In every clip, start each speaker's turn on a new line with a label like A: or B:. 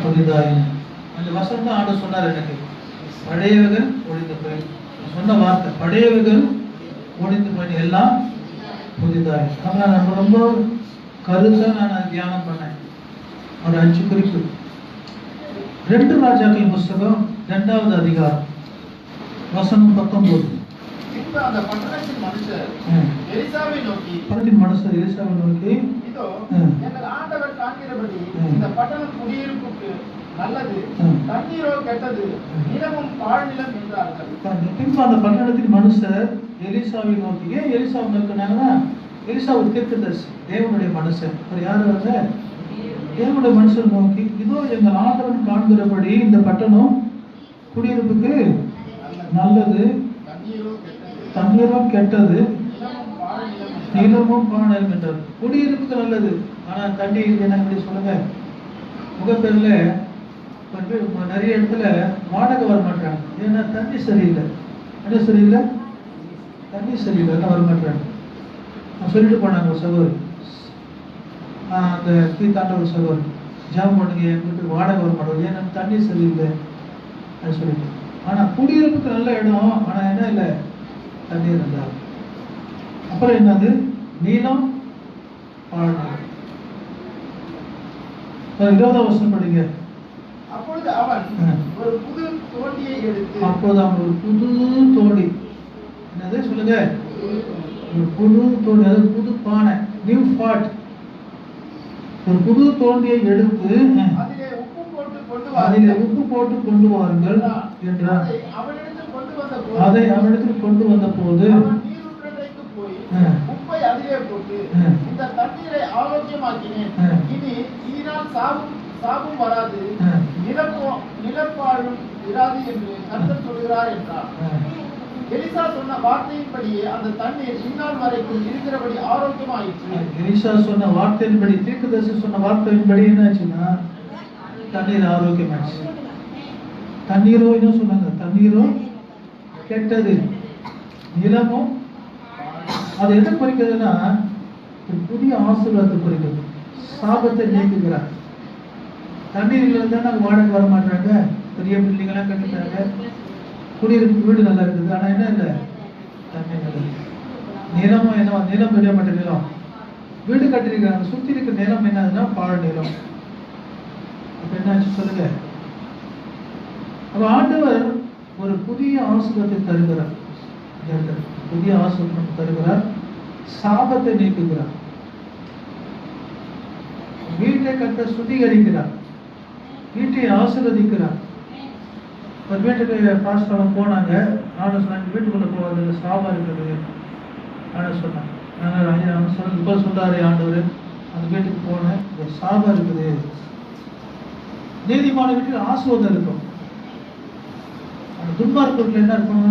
A: புதிதாயின. அந்த வசனம் தான் ஆண்டவர் சொன்னார் எனக்கு. பழையவைகள் ஒழிந்து போய் சொன்ன வார்த்தை, பழையவைகள் ஒழிந்து போய் எல்லாம் புதிதாயின. அதான் நம்ம ரொம்ப கருத்தாக நான் தியானம் பண்ணேன். ஒரு 5 குறிப்பு. 2 ராஜாக்கள் புஸ்தகம் 2வது அதிகாரம் வசனம் 19.
B: அந்த பட்டணத்தின் மனுஷர் எலிசாவை நோக்கி இதோ எங்கள் ஆண்டவர் காண்கிறபடி இந்த பட்டணம் குடியிருப்புக்கு நல்லது, தண்ணீரோ கெட்டது, நிலமும் பாழ்நிலம் என்றார்கள்.
A: அந்த பட்டணத்தின் மனுஷர் எலிசாவை நோக்கி, ஏன் எலிசாவை நோக்கினாங்கன்னா எலிசா ஒரு தீர்க்கதரிசி, தேவனுடைய மனுஷன். அவர் யாரு? தேவனுடைய மனுஷன் நோக்கி, இதோ எங்கள் ஆண்டவன் காண்கிறபடி இந்த பட்டணம் குடியிருப்புக்கு நல்லது, தண்ணீரும் கெட்டது, நிலமும் பாழநிலம் என்றார். குடியிருப்புக்கு நல்லது, ஆனா தண்ணி என்ன சொல்லுங்க. முகப்பேர்ல நிறைய இடத்துல வாடகை வர மாட்டாங்க. ஏன்னா தண்ணி சரியில்லை. என்ன சரியில்லை? தண்ணி சரியில்லை, என்ன வர மாட்டாங்க. சொல்லிட்டு போனாங்க ஒரு சகோதரி, அந்த கீழ்த்தாண்ட ஒரு சகோதரி, ஜாம் பண்ணுங்க, என் வீட்டுக்கு வாடகை வர மாட்டோம், ஏன்னா தண்ணி சரியில்லை அப்படின்னு சொல்லிட்டு. ஆனா குடியிருப்புக்கு நல்ல இடம், ஆனா என்ன இல்லை? தண்ணீர் இருந்தால். அப்புறம் என்னது? நீளம் பாழ்நிலம். 20வது வசனம் படிங்க.
B: அப்பொழுது அவன் ஒரு புது தோண்டியை எடுத்து,
A: அப்போது அவன் ஒரு புது தோண்டி, என்னது சொல்லுங்க? ஒரு புது தோண்டி, அதாவது புது பானை, நியூ பாட். ஒரு புது தோண்டியை எடுத்து அதிலே உப்பு போட்டு கொண்டு வாருங்கள் என்றார். அதை அவனிடத்தில் கொண்டு வந்த போது
B: உப்பை அதிலே போட்டு இந்த தண்ணீரை ஆரோக்கியமாக்கினேன், இனி இதனால் சாபம் வராது, நிலப்பாழும் இராது என்று கர்த்தர் சொல்கிறார் என்றார். எலிசா சொன்ன வார்த்தையின்படியே அந்த தண்ணீர் இந்நாள் வரைக்கும் இருக்கிறபடி ஆரோக்கியமாயிற்று.
A: எலிசா சொன்ன வார்த்தையின்படி, தீர்க்கதரிசி சொன்ன வார்த்தையின்படி என்னாச்சுன்னா தண்ணீர் ஆரோக்கியமாச்சு. தண்ணீரோ என்ன சொன்னாங்க? தண்ணீரோ கெட்டது, நிலமும். அது என்ன குறிக்கிறதுனா புதிய ஆசீர்வாதத்தை குறிக்கிறது. சாபத்தை நீக்குகிறார். தண்ணீர் இருந்தா நாங்கள் வாடகை வர மாட்டாங்க, பெரிய பில்டிங்கெல்லாம் கட்டிட்டாங்க, குடியிருப்பு வீடு நல்லா இருக்குது, ஆனா என்ன இல்லை? தண்ணீர் நல்லது. நிலமும் என்ன? நிலம் பெரியப்பட்ட நிலம், வீடு கட்டிருக்கிறாங்க, சுற்றி இருக்கிற நிலம் என்னதுன்னா பாழ் நிலம். அப்ப என்னாச்சு சொல்லுங்க. அப்ப ஆண்டவர் ஒரு புதிய ஆசீர்வாதத்தை தருகிறார். புதிய ஆசீர்வாதம் தருகிறார், சாபத்தை நீக்குகிறார், வீட்டை கட்ட சுத்திகரிக்கிறார், வீட்டை ஆசீர்வதிக்கிறார். ஒரு வீட்டுக்கு பாஸ்டர் போனாங்க, நானும் சொன்னாங்க வீட்டுக்குள்ள போவாது, சாபம் இருக்குது அப்படின்னு சொன்னாங்க. நாங்கள் இப்போ சொல்றாரு ஆண்டவர், அந்த வீட்டுக்கு போனேன், ஒரு சாபம் இருக்குது. நீதிமான வீட்டில் ஆசீர்வாதம் இருக்கும், அந்த துன்மார்க்கத்தில் என்ன இருக்கும்?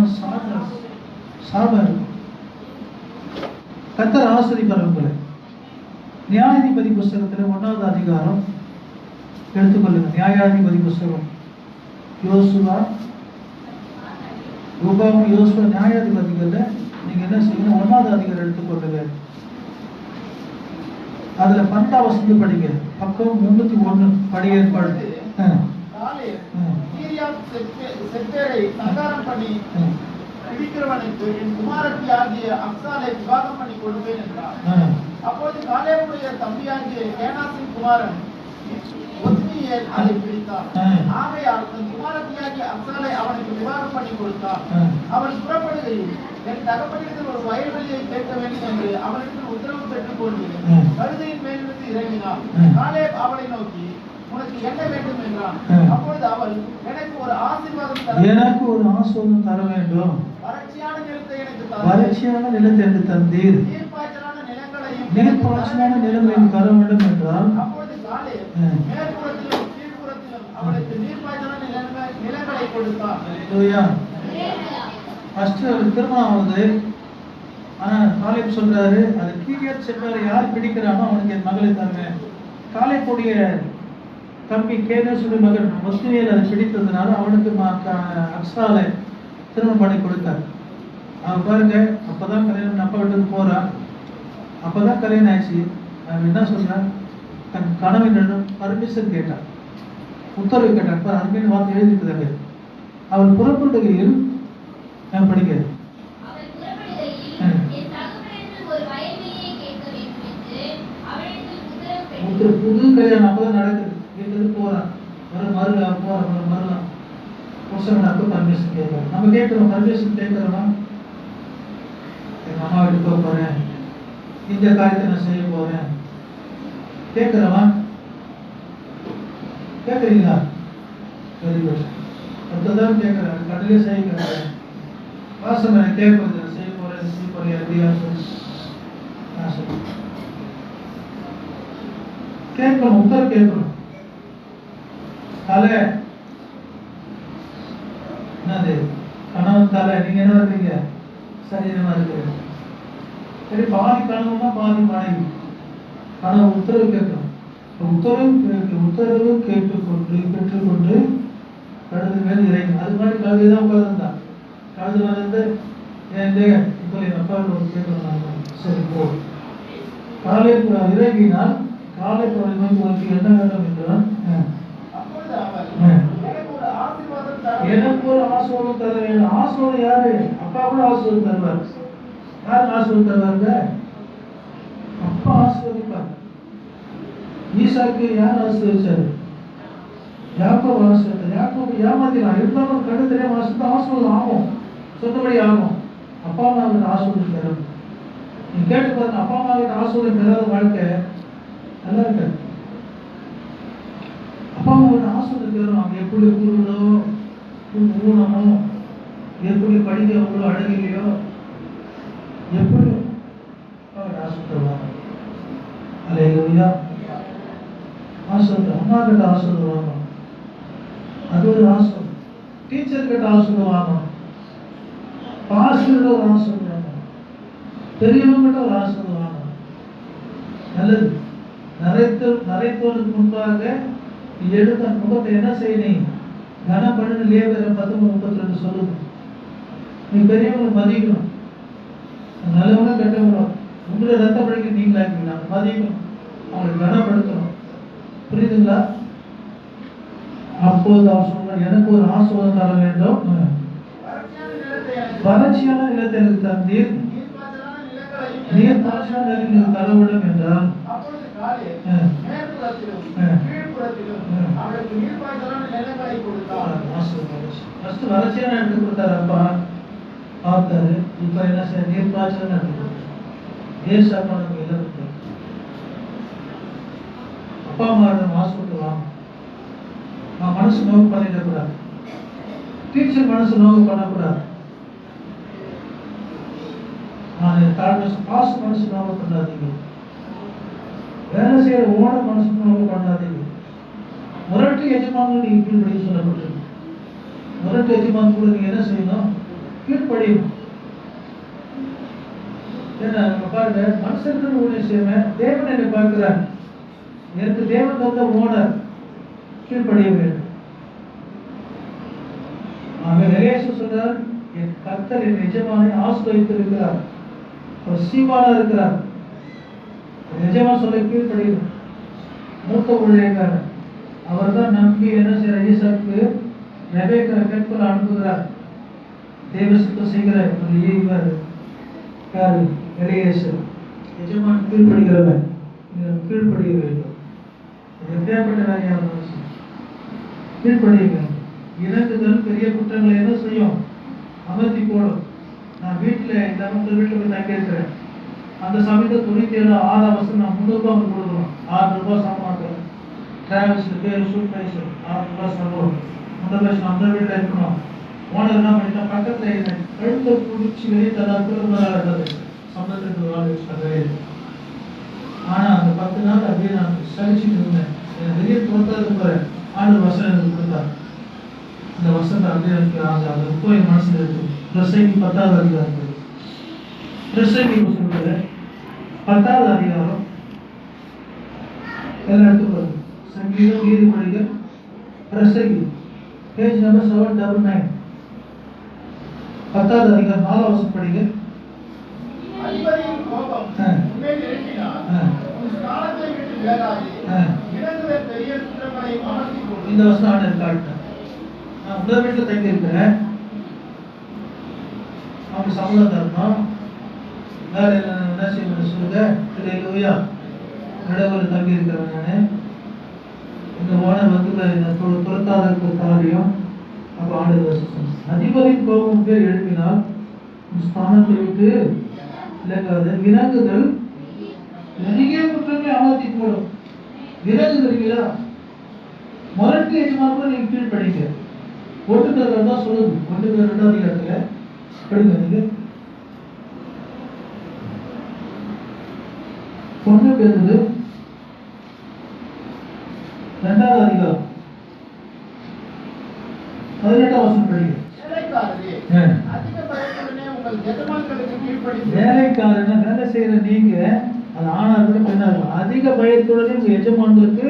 A: சாபம் இருக்கும். கர்த்தர் ஆசீர்வதிப்பார் உங்களை. நியாயாதிபதி புஸ்தகத்தில் 1வது அதிகாரம் எடுத்துக்கொள்ளுங்க. நியாயாதிபதி புஸ்தகம், யோசுவா, உபாகம், யோசுவா, நியாயாதிபதிகள்ல நீங்க என்ன செய்யணும்? 1வது அதிகாரம் எடுத்துக்கொள்ளுங்க. அதுல 12வது வசனம் படிங்க. பக்கம் 301 படி ஏற்பாடு.
B: என் குமாரத்தி ஆகிய அக்சாலை விவாகம் பண்ணி கொடுப்பேன் என்றார். அப்போது காலேபுடைய தம்பியாகிய கேனாசின் குமாரன் ஒத்னியேல் அதை பிடித்தான். ஆகையால் தன் குமாரத்தியாகிய அக்சாலை அவனுக்கு விவாகம் பண்ணி கொடுத்தான். அவன் புறப்படுகையில் என் தகப்பனிடத்தில் ஒரு வயல்வெளியை கேட்க வேண்டும் என்று அவனிடத்தில் உத்தரவு பெற்றுக் கொண்டு கழுதையின் மேலிருந்து இறங்கினான். காலேப் அவளை நோக்கி, உனக்கு என்ன வேண்டும் என்றான். அப்பொழுது அவள், எனக்கு ஒரு ஆசீர்வாதம் தர வேண்டும், வறட்சியான
A: நிலத்தை எனக்கு தந்தீர், நீர்ப்பாய்ச்சலான நிலங்களையும் தர வேண்டும் என்றால்.
B: அப்பொழுது காலேப் மேற்புறத்திலும் கீழ்ப்புறத்திலும் அவளுக்கு நீர்ப்பாய்ச்சலான நிலங்களை கொடுத்தான்.
A: திருமணம் ஆகுது. ஆனா காலேப் சொல்றாரு, அது கீரியாத் செப்பாரை யார் பிடிக்கிறானோ அவனுக்கு என் மகளை தருவேன். காலேப்புடைய தம்பி கேனேசுடைய மகன் ஒத்னியேல் அதை பிடித்ததுனால அவனுக்கு அக்சாலை திருமணம் பண்ணி கொடுத்தார். அவன் பாருங்க, அப்பதான் கல்யாணம், அப்பா வீட்டுக்கு போறான், அப்பதான் கல்யாணம் ஆயிடுச்சு. அவன் என்ன சொல்றான்? தன் கணவனிடம் பர்மிஷன் கேட்டான். உத்தரவு கேட்டார். அதுக்கு வார்த்தை எழுதிட்டு அவள் புறப்படுகையில் படிக்க புது கல்யாணம் அப்பதான் நடக்குது. வீட்டுக்கு போறான், மறுலாம் போறான், மறுலாம் புருஷனுக்கு பர்மிஷன் கேட்கறோம். நம்ம கேட்கிறோம், பர்மிஷன் கேட்கிறோமா? எங்க அம்மா வீட்டுக்கு போக போறேன், இந்த காரியத்தை நான் செய்ய போறேன் கேட்கிறோமா? கேட்கறீங்களா? Very good. அடுத்ததான் கேட்கிறேன், கடலே செய்கிறேன், வாசனை கேட்கறது, செய்ய போறேன் எப்படியா கேட்கணும், உத்தரவு கேட்கணும். தலை என்னது? கணவன் தலை. நீங்க என்ன இருக்கீங்க? சரீரமா இருக்கு. சரி, பாதி கணவனா பாதி மனைவி. கணவன் உத்தரவு கேட்கணும். உத்தரவு கேட்டுக்கொண்டு பெற்றுக்கொண்டு கழுது மேல் இறங்கி. அது மாதிரி கழுதுதான் உட்கார்ந்தான். கழுது வந்து இப்போ என் அப்பா ஒரு கேட்கணும். சரி போ. காலை இறங்கினால் காலை பொழுது உனக்கு என்ன வேண்டும் என்றால் எனக்கு ஒரு ஆசீர்வாதம் தர வேண்டும். ஆசீர்வாதம் யாரு? அப்பா கூட ஆசீர்வாதம் தருவார். யாரு ஆசீர்வாதம் தருவாங்க? அப்பா ஆசீர்வதிப்பார். ஈசாக்கு யார் ஆசீர்வதிச்சாரு? யாக்கோபு ஆசீர்வதித்தார். யாக்கோபு ஏமாத்தினான். இருந்தாலும் கண்டு தெரியாம ஆசீர்வாதம் ஆகும், சொன்னபடி ஆகும். அப்பா அம்மாவுக்கு ஆசீர்வாதம் தரும். நீ கேட்டு பாருங்க, அப்பா அம்மாவுக்கு ஆசீர்வாதம் பெறாத வாழ்க்கை நல்லா இருக்காது. அப்பா அம்மாவோட ஆசீர்வாதம் பெறணும். அவங்க எப்படி கூடோ ஊனமோ, எப்படி படிக்க அவ்வளோ அழகிலையோ, எப்படி அவர் ஆசீர்வாதம் அல்லேலூயா. ஆசீர்வாதம் அம்மா கிட்ட ஆசீர்வாதம் வாங்கணும். அது ஒரு ஆசீர்வாதம். டீச்சர் கிட்ட ஆசீர்வாதம் வாங்கணும். பாஸ்டர் ஒரு ஆசீர்வாதம் வாங்கணும். பெரியவங்க கிட்ட ஒரு ஆசீர்வாதம் வாங்கணும். நல்லது. நரைத்தோருக்கு முன்பாக எடுத்த முகத்தை என்ன செய்யணும்? கனம் பண்ணு. லேவியர் 13:32 சொல்லுது. நீ பெரியவங்களை மதிக்கணும். நல்லவங்க கெட்டவங்களோ உங்களை ரத்த பழக்க நீங்களாக்கி மதிக்கணும், அவங்களை கனப்படுத்தணும். புரியுதுங்களா? அப்போது அவர் சொன்னார், எனக்கு ஒரு ஆசீர்வாதம் தர வேண்டும். வறட்சியான நிலத்தை எனக்கு தந்தீர், நீர் பாய்ச்சியான நிலத்தை தர வேண்டும் என்றால் வறட்சியான எடுத்து கொடுத்தாரு. அப்பா பார்த்தாரு. இப்ப என்ன செய்ய? நீர் பாய்ச்சல் எடுத்து ஏசாப்பா நம்ம எல்லாம் கொடுத்தாரு. அப்பா அம்மா ஹாஸ்பிட்டல் வாங்க. நான் மனசு நோவு பண்ணிடக்கூடாது. டீச்சர் மனசு நோவு பண்ணக்கூடாது. நான் காசு மனசு நோவு பண்ணாதீங்க. வேலை செய்யற ஓனர் மனசு நோவு பண்ணாதீங்க. முரட்டு எஜமான் நீங்க கீழ்படி சொல்லப்பட்டிருக்கு. முரட்டு எஜமான் கூட நீங்க என்ன செய்யணும்? கீழ்படியும். ஏன்னா பாருங்க, மனுஷனுக்கு ஊழியம் செய்வேன், தேவன் என்னை பார்க்கிறார். எனக்கு தேவன் தந்த ஓனர், கீழ்படிய வேண்டும். சொல்றார், என் கர்த்தர் என் எஜமானை ஆசீர்வதித்திருக்கிறார், அவர் சீமானா இருக்கிறார். எஜமான் சொல்ல கீழ்படியும். மூத்த ஊழியக்காரர் அவர் தான் நம்பி என்ன செய்யற? ஈசாக்கு ரெபேக்கா கற்பனை அனுப்புகிறார். தேவ சுத்தம் செய்கிற இவர் யாரு? எலியேசர். எஜமான் கீழ்படுகிறவன், கீழ்படிய வேண்டும். எப்பேற்பட்ட வேலையாக கீழ்படியுங்க. இறங்குதல் பெரிய குற்றங்களை என்ன செய்யும்? அமர்த்தி போடும். நான் வீட்டில் இந்த வீட்டில் போய் தங்கி இருக்கிறேன். அந்த சமயத்தை 97 வருஷம் நான் 300 ரூபாய் கொடுக்குறோம். 6 ரூபாய் சம்பளம், டிராவல்ஸ் பேர் சூட் ப்ரைஸ் 6 ரூபாய் சம்பளம். அந்த வீட்டில் இருக்கணும். ஓனர் என்ன பண்ணிட்டா, பக்கத்தில் கழுத்தை பிடிச்சி வெளியே தராது சம்பளத்துக்கு வாழ் வச்சுட்டாங்க. ஆனால் அந்த 10 நாள் அப்படியே நான் சலிச்சுட்டு இருந்தேன். வெளியே தோற்றது போகிறேன். ஆண்டு வசனம் எனக்கு கொடுத்தார். அந்த வசனத்தை அப்படியே எனக்கு அது இப்போ என் மனசில் இருக்கு. பிரசங்கி 10வது அதிகாரம். பிரசங்கி சொல்ற 10வது அதிகாரம் எல்லாம் எடுத்துக்கொள்ளும். சங்கீதம், நீதிமொழிகள், பிரசங்கி, பேஜ் நம்பர் 799. 10வது அதிகாரம் 4வது வசனம் படிங்க.
B: அதிபதியின் கோபம் உன்மேல் எழும்பினால் உன் ஸ்தானத்தை விட்டு விலகாதே. இறங்குகிற பெரிய குற்றங்களை அமர்த்தி
A: இந்த வருஷம் ஆண்டவர் காட்டினார். நான் முதல் வீட்டில் தங்கி இருக்கிறேன். அவங்க சம்பளம் தரணும். வேற என்ன செய்யணும் சொல்லுங்க. இல்லையா நடுவில் தங்கி இருக்கிறேன் நான். இந்த ஓனர் வந்து துரத்தாத இருக்கிற காரியம். அப்போ ஆண்டவர் அதிபதி கோபம் பேர் எழுப்பினால் ஸ்தானத்தை விட்டு விலகாது. விலகுதல் நிறைய குற்றங்களை ஆபத்தி போடும். விலகுதல்களா முரட்டு எஜமான கூட நீங்க கீழ் படிக்க ஒட்டுக்கர்கள் தான் சொல்லுது. ஒட்டுக்கர் 2வது அதிகாரத்துல படிங்க. பொண்ணு பேருது 2வது அதிகாரம் 18ஆம் வசனம் படிங்க. வேலைக்காரன் வேலை செய்யற நீங்க அது ஆணா இருக்கட்டும் பெண்ணா இருக்கட்டும் அதிக பயத்துடனே உங்க எஜமான்களுக்கு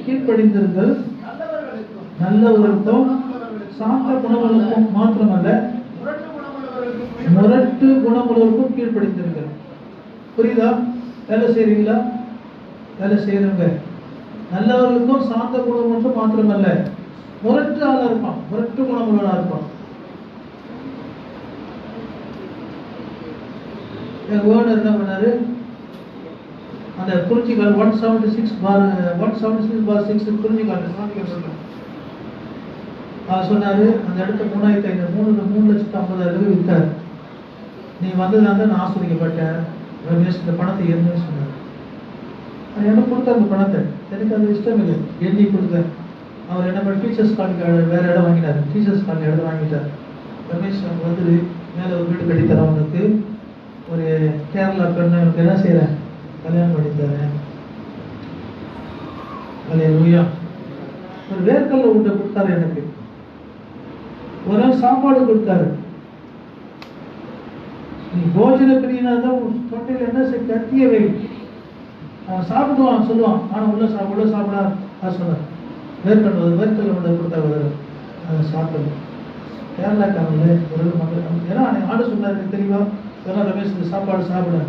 A: கீழ்ப்படிந்திருங்கள். நல்லவர்களுக்கும் சாந்த குணங்களுக்கும் மாத்திரமல்ல முரட்டு குணமுள்ளவருக்கும் கீழ்ப்படிந்திருங்கள். புரியுதா? வேலை செய்றீங்களா? வேலை செய்யறவங்க நல்லவர்களுக்கும் சாந்த குணம் மட்டும் மாத்திரமல்ல முரட்டு ஆளா இருப்பான். முரட்டு குணமுள்ளவனா இருப்பான். ஓனர் என்ன பண்ணாரு? அந்த குறிஞ்சிக்கால் 176/6 குறிஞ்சிக்கால் சொன்னாரு. அந்த இடத்த 3,50,000 வித்தாரு. நீ வந்ததுனால நான் ஆஸ்வதிக்கப்பட்டேன். ரமேஷ் இந்த பணத்தை என்ன சொன்னார். அது என்ன கொடுத்த அந்த பணத்தை எனக்கு அது இஷ்டம் இல்லை. எழுதி கொடுத்தேன். அவர் என்ன பண்ண டீச்சர்ஸ் காலேஜ் வேற இடம் வாங்கினார். டீச்சர்ஸ் காலேஜ் இடம் வாங்கிட்டார். ரமேஷ் அவங்க வந்து மேலே ஒரு வீடு கட்டி தரேன். உனக்கு ஒரு கேரளா பெண்ணை எனக்கு என்ன செய்யறேன் கல்யாணம் பண்ணி தரேன். அல்லேலூயா. ஒரு வேர்க்கல்ல உண்டை கொடுத்தாரு. எனக்கு ஒரு சாப்பாடு கொடுத்தாரு. நீ போஜன பிரியனா தான் தொண்டையில் என்ன செய்ய கத்திய வை. அவன் சாப்பிடுவான் சொல்லுவான். ஆனா உள்ள சாப்பிடா சொன்னார். வேர்க்கல்ல உண்டை கொடுத்தாரு. அதை சாப்பிடுவோம். கேரளாக்காரங்களே ஒரு மக்கள் ஏன்னா ஆடு சொன்னார். எனக்கு தெரியுமா இதெல்லாம் ரமேஷ் இந்த சாப்பாடு சாப்பிடாது.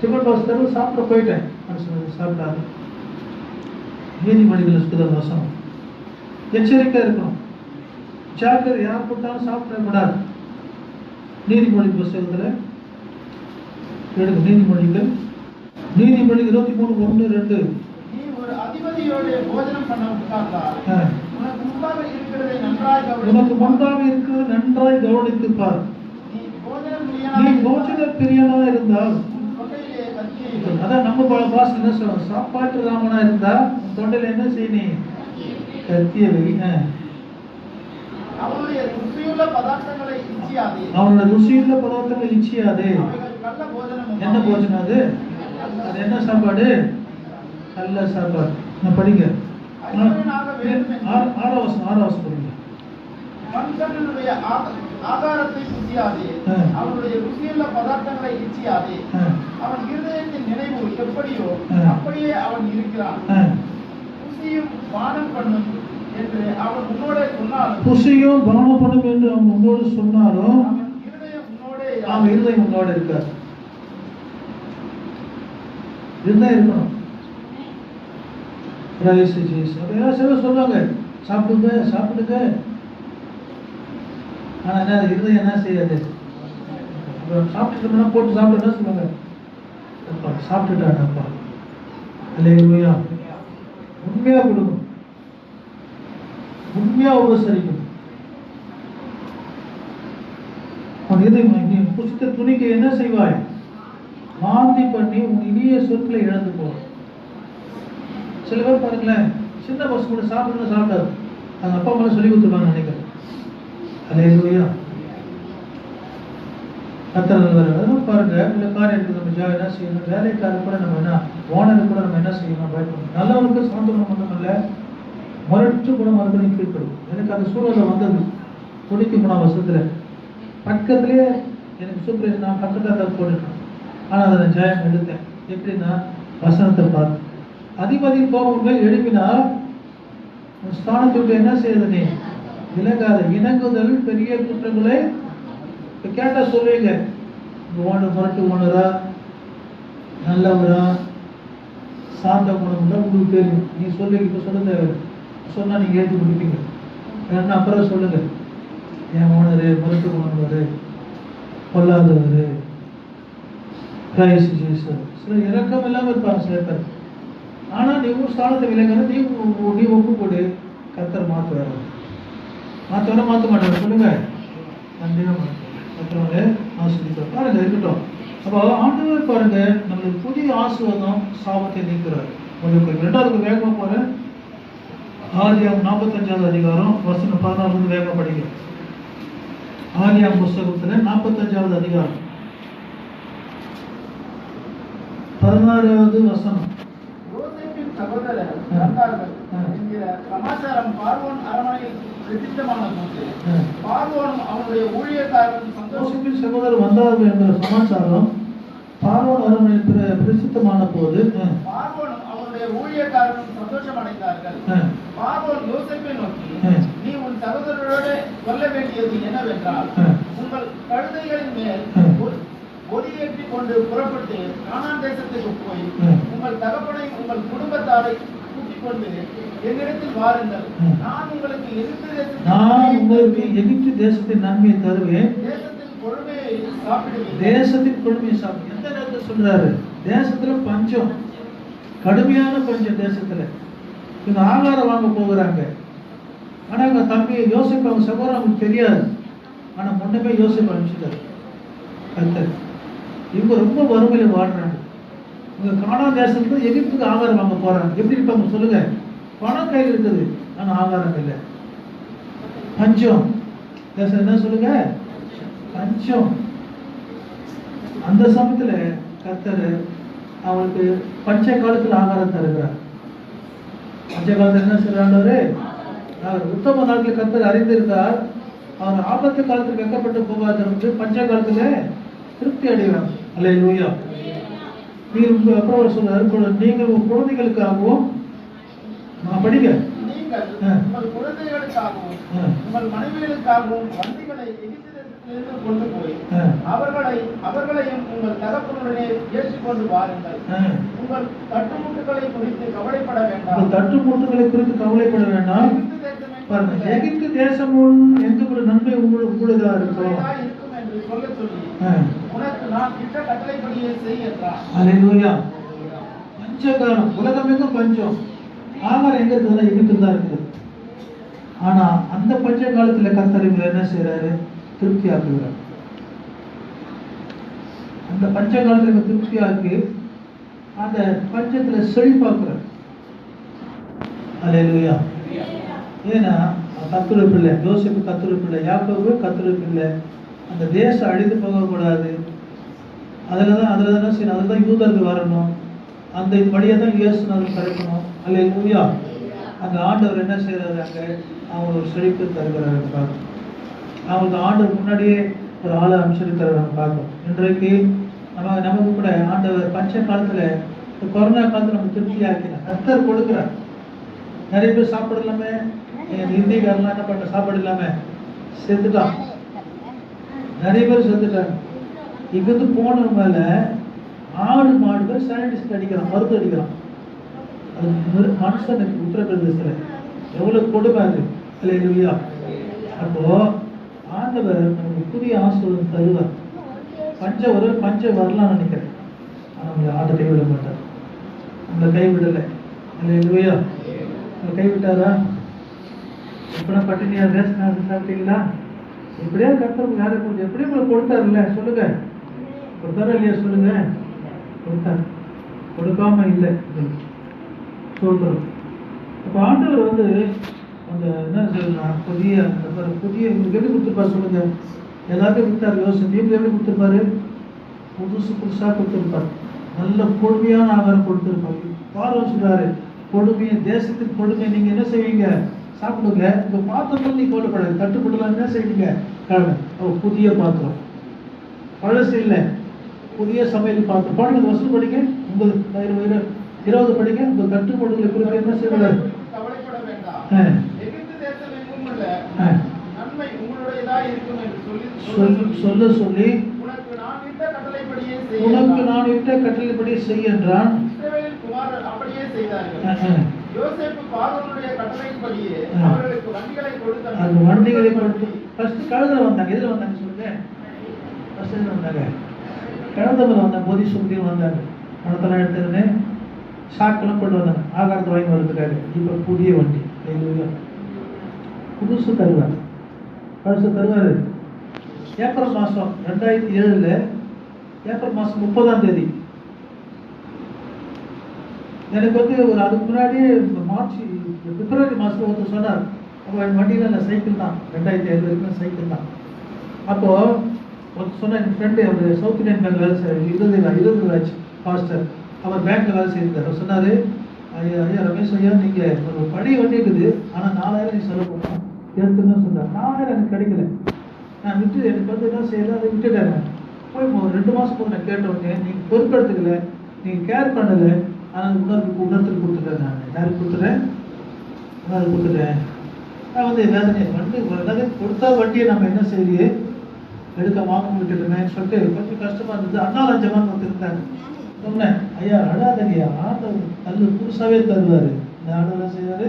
A: டிஃபன் பாக்ஸ் தர சாப்பிட போயிட்டேன். சொன்னது சாப்பிட்டாரு. நீதிமொழிகள் புத்தகம் வசனம் எச்சரிக்கை இருக்கணும். ஜாக்கிரதை. யார் கொடுத்தாலும் சாப்பிட கூடாது. நீதிமொழி புத்தகத்துல எடுங்க. நீதிமொழிகள் 23:1-2.
B: நீ ஒரு அதிபதியோடு போஜனம் பண்ண உட்கார்ந்தால் உனக்கு முன்பாக இருக்கிறதை நன்றாய் கவனித்து பார். நீ போஜன பிரியனா இருந்தால் அதான் நம்ம பாஸ் என்ன சொல்றோம். சாப்பாட்டு ராமனா இருந்தா தொண்டையில என்ன செய்யணும் கத்திய வை. அவனுடைய ருசியுள்ள பதார்த்தங்களை இச்சியாதே. என்ன போஜனம் அது? அது என்ன சாப்பாடு? நல்ல சாப்பாடு. நான் படிங்க. 6 படிங்க. மனுஷனுடைய ஆகாரத்தை ருசியாதே. அவனுடைய ருசியுள்ள பதார்த்தங்களை இச்சியாதே. அவன் இருதயத்தின் நினைவு எப்படியோ அப்படியே அவன் இருக்கிறான். ருசியும் பானம் பண்ணும் என்று அவன் உன்னோட சொன்னாலும் அவன் இருதயம் உன்னோட இருக்கார். இதுதான் இருக்கணும். சொல்லுவாங்க சாப்பிடுங்க. ஆனா என்ன இருதயம் என்ன செய்யாது? சாப்பிட்டுட்டோம்னா போட்டு சாப்பிட்டு சொல்லுவாங்க. சாப்பிட்டுட்டானப்பா. அல்லேலூயா. உண்மையா கொடுக்கும். உண்மையா உபசரிக்கும். புசித்த துணிக்கு என்ன செய்வாய்? வாந்தி பண்ணி உன் இனிய சொற்களை இழந்து போ. சில பேர் பாருங்களேன், சின்ன பசங்க கூட சாப்பிட்டாரு. அவங்க அப்பா அம்மா சொல்லி கொடுத்துருவாங்க நினைக்கிறேன். அல்லேலூயா. அதெல்லாம் பாருங்க. இந்த காரியத்துக்கு நம்ம என்ன செய்யணும்? வேலைக்காரர் கூட நம்ம என்ன ஓனருக்கு கூட நம்ம என்ன செய்யணும்? பயப்படணும். நல்லவனுக்கு சாந்த குணம் மட்டும் இல்லை, முரட்டு குணம் மறுபடியும் கீழ்ப்படும். எனக்கு அந்த சூழலை வந்தது 93ஆம் வருஷத்துல. பக்கத்திலேயே எனக்கு சூப்பரேஷன் நான் பக்கத்தில் போட்டுட்டேன். ஆனால் அதை நான் ஜெயம் எடுத்தேன். எப்படின்னா வசனத்தை பார்த்து அதிபதி கோபம் மேல் எழுப்பினால் ஸ்தானத்தை விட்டு என்ன செய்யறது? நீ விலகாத. இணங்குதல் பெரிய குற்றங்களை கேட்டா சொல்லுவீங்க. ஓனர் முரட்டு ஓனரா நல்லவரா சாந்த குணம் உங்களுக்கு தெரியும். நீ சொல்லி இப்ப சொல்ல தேவை.
A: சொன்னா நீங்க ஏற்றி கொடுப்பீங்க. ஏன்னா அப்புறம் சொல்லுங்க, என் ஓனரு மருத்துவ ஓனர் பொல்லாதவர் கிரைஸ்ட் ஜீசஸ். சில இறக்கம் இல்லாமல் இருப்பாங்க சில பேர். ஆனால் நீ ஒரு ஸ்தானத்தை விலங்கிறது நீ ஒப்பு போடு, கர்த்தர் மாற்றுவார். மாற்றவன மாற்ற மாட்டாங்க சொல்லுங்க, கண்டிப்பாக மாற்றுவாங்க. ஆசிரியர் பாருங்க இருக்கட்டும். அப்போ ஆண்டவர் பாருங்க நம்மளுக்கு புதிய ஆசீர்வாதம் சாபத்தை நீக்கிறார். உங்களுக்கு ரெண்டாவது வேகமாக போகிறேன். ஆதியாகமம் 45வது அதிகாரம் வசனம் 16 வேகமாக படிங்க. ஆதியாகமம் புஸ்தகத்தில் 45வது அதிகாரம் 16வது வசனம்.
B: யோசேப்பின் சகோதரர் வந்தார்கள் என்கிற சமாச்சாரம் பார்வோன் அரண்மனையில் பிரசித்தமான போது பார்வோனும் அவனுடைய ஊழியக்காரரும்
A: யோசேப்பின் சகோதரர் வந்தார்கள் என்ற சமாச்சாரம் பார்வோன் அரண்மனையில் பிரசித்தமான போது
B: பார்வோனும் அவனுடைய ஊழியக்காரரும் சந்தோஷம் அடைந்தார்கள். பார்வோன் யோசேப்பை நோக்கி, நீ உன் சகோதரரோடு சொல்ல வேண்டியது என்னவென்றால், உங்கள் கழுதைகளின் மேல் பொதியேற்றி கொண்டு புறப்பட்டு கானான் தேசத்துக்கு போய் உங்கள் தகப்பனை உங்கள் குடும்பத்தாரை கூட்டிக் கொண்டு என்னிடத்தில் வாருங்கள். நான் உங்களுக்கு
A: எகிப்து தேசத்தின் நன்மையை தருவேன்,
B: தேசத்தின் கொழுமையை சாப்பிடுவேன்.
A: தேசத்தின் கொழுமையை சாப்பிடு. எந்த நேரத்தில் சொல்றாரு? தேசத்துல பஞ்சம், கடுமையான பஞ்சம் தேசத்துல. இவங்க ஆகாரம் வாங்க போகிறாங்க. ஆனா அவங்க தம்பி யோசிப்பு அவங்க சகோதரன் அவங்களுக்கு தெரியாது. ஆனா முன்னமே யோசிப்பு அனுப்பிச்சிட்டாரு கர்த்தர். இவங்க ரொம்ப வறுமையில வாழ்றாங்க. இவங்க கானான் தேசத்துக்கு எகிப்துக்கு ஆகாரம் வாங்க போறாங்க. எப்படி இருப்பாங்க சொல்லுங்க? பணம் கையில் இருக்குது, ஆனா ஆகாரம் இல்லை. பஞ்சம் தேசம். என்ன சொல்லுங்க? பஞ்சம். அந்த சமயத்துல கர்த்தர் அவங்களுக்கு பஞ்ச காலத்துல ஆகாரம் தருகிறார். பஞ்ச காலத்துல என்ன செய்யறாரு? அவர் உத்தம நாட்டில் கர்த்தர் அறிந்திருக்கார். அவர் ஆபத்து காலத்தில் வெக்கப்பட்டு போகாதவருக்கு பஞ்ச காலத்துல திருப்தி அடைவாங்க. அல்லேலூயா. நீங்கள் அப்புறம் சொல்றாரு, நீங்கள் உங்கள் குழந்தைகளுக்காகவும் படிங்க,
B: உங்கள் குழந்தைகளுக்காகவும் உங்கள் மனைவிகளுக்காகவும் வண்டிகளை எகிப்து தேசத்திலிருந்து கொண்டு போய் அவர்களையும் உங்கள் தகப்பனுடனே ஏற்றிக்கொண்டு வாருங்கள். உங்கள் தட்டுமுட்டுகளை குறித்து கவலைப்பட வேண்டாம்.
A: தட்டுமுட்டுகளை குறித்து கவலைப்பட வேண்டாம். பாருங்க, எகிப்து தேசமும் எந்த ஒரு நன்மை உங்களுதாக இருக்கும்
B: என்று சொல்ல சொல்லி உனக்கு நான் இட்ட கட்டளைப்படியே செய் என்றார்.
A: அல்லேலூயா. பஞ்சகாலம் உலகமெங்கும் பஞ்சம். ஆகாரம் எங்க இருக்குதுன்னா எகிப்து தான் இருக்குது. ஆனா அந்த பஞ்ச காலத்துல கர்த்தர் இவங்க என்ன செய்யறாரு? திருப்தி ஆக்குகிறார். அந்த பஞ்ச காலத்துல திருப்தி ஆக்கி அந்த பஞ்சத்துல செழிப்பாக்குறார். அல்லேலூயா. ஏன்னா கர்த்தருடைய பிள்ளை யோசேப்பு, கர்த்தருடைய பிள்ளை யாக்கோபு, கர்த்தருடைய பிள்ளை. அந்த தேசம் அழிந்து போகக்கூடாது. அதுலதான் செய்யணும். அதுதான் யூதர்கள் வரணும். அந்த படியை தான் இயேசுநாதர் கிடைக்கணும். அல்லேலூயா. அந்த ஆண்டவர் என்ன செய்யறாரு? அங்க அவங்களுக்கு செழிப்பு தருகிறார். அவங்களுக்கு ஆண்டவர் முன்னாடியே ஒரு ஆளை அமைச்சர் தருவாங்க பார்க்கணும். இன்றைக்கு நமக்கு கூட ஆண்டவர் பஞ்ச காலத்துல கொரோனா காலத்துல நம்ம திருப்தி ஆக்கினார். கர்த்தர் கொடுக்குறார். நிறைய பேர் சாப்பாடு இல்லாம இந்தியக்காரெல்லாம் என்ன பண்ண சாப்பாடு இல்லாம செத்துட்டான். நிறைய பேர் செத்துட்டாங்க. இங்கிருந்து போன மேல ஆடு மாடு பேர் சானிடைசர் அடிக்கிறான், மருந்து அடிக்கிறான். அது மனுஷனுக்கு உத்தரப்பிரதேசத்துல எவ்வளவு கொடுமை அது. அல்லேலூயா. அப்போ ஆண்டவர் நமக்கு புதிய ஆசீர்வாதம் தருவார். பஞ்சம் வரலாம்னு நினைக்கிறேன். நம்மளை ஆண்டை கைவிட மாட்டார். நம்மளை கைவிடலை. அல்லேலூயா. கைவிட்டாரா? இப்பதான் பட்டினியா ரேஷன் சாப்பிட்டீங்களா? இப்படியே கர்த்தர் யாரை கொஞ்சம் எப்படியும் உங்களை கொடுத்தாருல்ல சொல்லுங்க. கொடுத்தாரா இல்லையா சொல்லுங்க? கொடுத்தார். கொடுக்காம இல்லை சொல்றோம். அப்ப ஆண்டவர் அந்த என்ன சொல்லலாம், புதிய எப்படி கொடுத்துருப்பாரு சொல்லுங்க? எல்லாருக்கும் கொடுத்தாரு. யோசனை எப்படி கொடுத்துருப்பாரு? புதுசா கொடுத்துருப்பாரு. நல்ல கொடுமையான ஆகாரம் கொடுத்துருப்பாரு. பார்வை சொல்றாரு, கொடுமையை தேசத்துக்கு கொடுமை நீங்க என்ன செய்வீங்க? சாப்பிடுங்க. இந்த பாத்திரம் நீ கவலைப்படாது. தட்டுப்படலாம் என்ன செய்வீங்க? புதிய பாத்திரம், பழசு இல்லை, புதிய சமையல் பாத்திரம். பாருங்க, வசூல் படிங்க. உங்கள் 20 படிங்க. உங்கள் தட்டுப்பாடுகளை குறித்து என்ன செய்வார்?
B: கவலைப்பட வேண்டாம். எகிப்து தேசம் எங்கும் உள்ள நன்மை உங்களுடையதா இருக்கும் என்று
A: சொல்லி
B: உனக்கு நான் இட்ட கட்டளைப்படியே செய் என்றான். இஸ்ரவேலின் குமாரர் அப்படியே செய்தார்கள். யோசேப்பு பார்வோனுடைய கட்டளையின்படியே அவர்களுக்கு வண்டிகளை கொடுத்தார்.
A: அந்த வண்டிகளை கொடுத்து ஃபர்ஸ்ட் கழுதைல வந்தாங்க. எதுல வந்தாங்க சொல்லுங்க? ஃபர்ஸ்ட் எதுல வந்தாங்க? கழுதைல வந்தாங்க. போதி சுத்தியும் வந்தாங்க. பணத்தெல்லாம் எடுத்துக்கின்னு சாக்கெல்லாம் கொண்டு வந்தாங்க. ஆகாரத்தை வாங்கி வரதுக்காக. இப்போ புதிய வண்டி புதுசு தருவார். பழசு தருவார். ஏப்ரல் மாதம் 2007 ஏப்ரல் மாதம் 30 எனக்கு ஒரு அதுக்கு முன்னாடி மார்ச் பிப்ரவரி மாதத்தில் ஒருத்தர் சொன்னார், அப்போ என் வண்டியில் இல்லை சைக்கிள் தான், 2007 வரைக்கும் சைக்கிள் தான். அப்போது ஒருத்தர் சொன்ன என் ஃப்ரெண்டு அவர் சவுத் இந்தியன் பேங்க் வேலை செய்ய 20 ராஜ் பாஸ்டர், அவர் பேங்க்கில் வேலை செய்திருந்தார். அவர் சொன்னார், ஐயா ரமேஷ் ஐயா, நீங்கள் ஒரு பழைய வண்டி இருக்குது, ஆனால் 4000 நீ செலவு பண்ணணும் எடுத்துன்னு சொன்னார். 4000 எனக்கு கிடைக்கல. நான் விட்டு எனக்கு என்ன செய்யலை, அதை விட்டுட்டேன். போய் 2 மாதம் போது நான் கேட்ட உடனே நீங்கள் பொறுப்பெடுத்துக்கல, நீங்கள் கேர் பண்ணலை, ஆனால் உணர்த்துக்கு கொடுத்துட்டேன். நான் யாருக்கு கொடுத்துட்டேன்? உணர்வு கொடுத்துட்டேன். நான் வேதனை வண்டி கொடுத்தா வண்டியை நம்ம என்ன செய்யலையே எடுக்க வாங்க விட்டுட்டோமேன்னு சொல்லிட்டு கொஞ்சம் கஷ்டமாக இருந்தது. அண்ணா லஞ்சமான்னு ஒருத்தர் இருந்தாங்க. சொன்னேன், ஐயா அழாதங்கய்யா, ஆண்டவர் தள்ளு புதுசாகவே தருவார். இந்த ஆண்டவர் செய்வார்.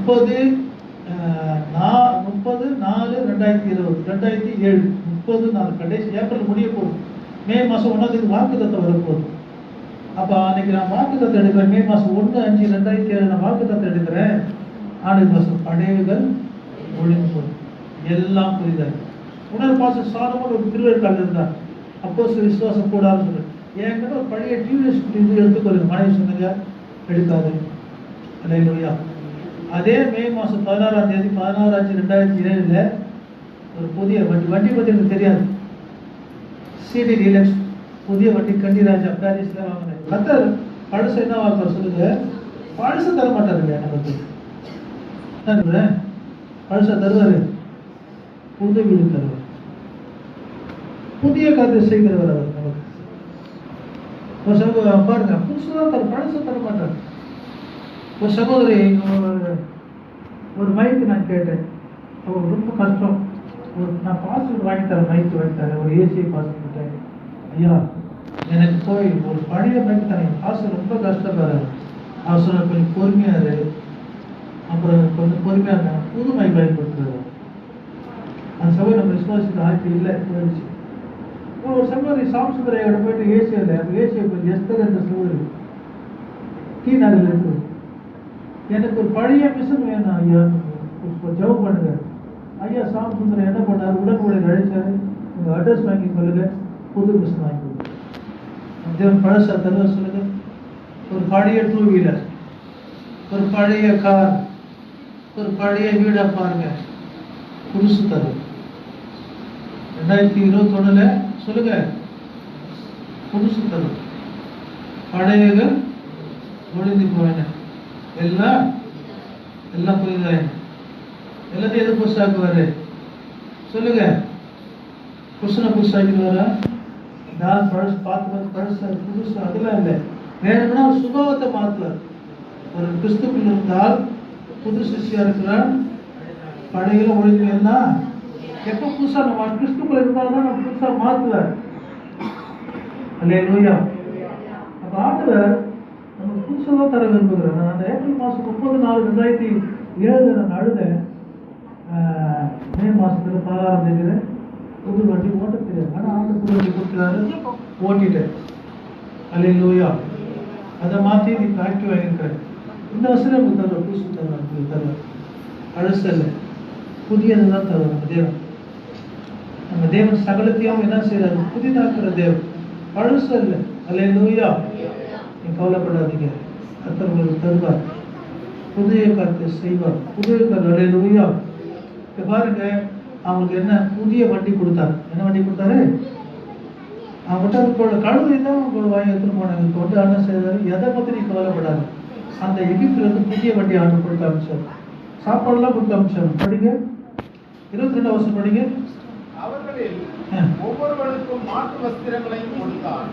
A: 30/4/2020 30 நாள் கடைசி ஏப்ரல் முடிய போகுது. மே மாதம் 1 வாக்குத்தத்தம் வரப்போகுது. அப்போ அன்னைக்கு நான் வாக்குத்தத்தம் எடுக்கிறேன். மே மாதம் 1/5/2007 நான் வாக்குத்தத்தம் எடுக்கிறேன். ஆண்டு மாதம் படையகள் ஒழிந்து போகுது. எல்லாம் புரியுதாரு. உணர் பாசம் சாதமாக ஒரு திருவேற்காடு இருந்தார். அப்போ விசுவாசம் கூடாதுன்னு சொல்லுது. என்கிட்ட ஒரு பழைய டிவிஎஸ் இது எடுத்துக்கொள்ளுங்க. மனைவி சொன்னீங்க எடுக்காது. அல்லேலூயா. அதே மே மாதம் 16 தேதி 16/5/2007 ஒரு புதிய வண்டி பற்றி எனக்கு தெரியாது. சிடி டீலக்ஸ் புதிய வண்டி கண்டிராஜா பாரிஸ்ல வாங்கினேன். கத்தர் பழசு என்ன வாங்குவார் சொல்லுங்க? பழசு தர மாட்டாருங்க. எனக்கு பழசா தருவாரு, புது வீடு தருவார், புதிய காரியத்தை செய்கிறவர் அவர். நமக்கு ஒரு சகோதரி பாருங்க, புதுசுதான் தர, பழசு தர மாட்டார். ஒரு சகோதரி ஒரு மைக்கு நான் கேட்டேன். அவர் ரொம்ப கஷ்டம். நான் பாஸ்வேர்டு வாங்கி தரேன், மைக்கு வாங்கி தரேன், ஒரு ஏசியை பாஸ்வேர்டு கேட்டேன். ஐயா எனக்கு போய் ஒரு பழைய மைக்கு தரேன், காசு ரொம்ப கஷ்டப்படுறாரு. அவர் சொன்ன கொஞ்சம் பொறுமையாக இரு. அப்புறம் கொஞ்சம் பொறுமையாக இருந்தேன், புது மைக் வாங்கி கொடுத்துருவாரு. அந்த சகோதரி நம்ம விசுவாசித்த ஆட்சி இல்லை போயிடுச்சு. ஒரு சகோதரி சாம்சுந்தரையோட போயிட்டு ஏசியில் ஏசியை கொஞ்சம் எஸ்தர் என்ற சகோதரி டீ நகரில் இருக்குது. எனக்கு ஒரு பழைய மிஷன் வேணும் ஐயா, ஜவ் பண்ணுங்க. ஐயா சாம்சுந்தரம் என்ன பண்ணார், உடன் உடைய அழைச்சாரு, உங்கள் அட்ரஸ் வாங்கி சொல்லுங்க, புது மிஷன் வாங்கி கொடுங்க. தேவன் பழசா தருவார் சொல்லுங்க. ஒரு பழைய 2 வீலர், ஒரு பழைய கார், ஒரு பழைய வீடை பாருங்க, புதுசு தரும். 2021 சொல்லுங்க, புதுசு தரும். பழையகள் ஒழிந்து போயின. எல்லாம் புரியுதா? எல்லாத்தையும் எது புதுசாக்குவாரு சொல்லுங்க? புதுசுனா புதுசாக்கிடுவாரா? நான் பழசு பார்த்து பழசு புதுசு அதெல்லாம் இல்லை. வேணும்னா ஒரு சுபாவத்தை மாற்றுவார். ஒரு கிறிஸ்துக்குள் இருந்தால் புது சிஷ்யா இருக்கிறான், பழையில ஒழிஞ்சுன்னா எப்போ புதுசா நம்ம கிறிஸ்துக்குள்ள இருந்தால்தான் நம்ம புதுசா மாற்றுவார். அல்லேலூயா. அப்ப ஆண்டவர் நமக்கு புதுசாக தர விரும்புகிறார். நான் அந்த ஏப்ரல் மாதம் 30/4/2007 நான் அழுதேன். மே மாதத்துல 16 தேதியில புது வண்டி ஓட்ட தெரியாது. ஆனால் ஆண்டு புது வண்டி கொடுக்குறாரு, ஓட்டிட்டேன். அல்லேலூயா. அதை மாற்றி நீ ஆக்டிவ் ஆகியிருக்கிறேன். இந்த வருஷம் நமக்கு தருவார், புதுசு தருவார். பழசு இல்லை, புதியது தான் தருவார் நம்ம தேவன். நம்ம தேவன் சகலத்தையும் என்ன செய்யறாரு? புதிதாக்குற தேவன், பழசு இல்லை. அல்லேலூயா. நீ கவலைப்படாதீங்க, கர்த்தர் உங்களுக்கு தருவார், புதிய காரியத்தை செய்வார், புதிய காரியம். அல்லேலூயா. பாருங்க, அவங்களுக்கு என்ன புதிய வண்டி கொடுத்தாரு. என்ன வண்டி கொடுத்தாரு? அவங்ககிட்ட கழுதை தான் வாங்கி எடுத்துன்னு போனாங்க. கொண்டு என்ன செய்தாரு? எதை பற்றி நீ கவலைப்படாது. அந்த எகிப்துல இருந்து புதிய வண்டி ஆண்டு கொடுத்து அமிச்சார். சாப்பாடுலாம் கொடுத்து அமிச்சார். படிங்க, 22 வருஷம் படிங்க.
B: அவர்களில் ஒவ்வொருவருக்கும் மாற்று வஸ்திரங்களையும் கொடுத்தார்.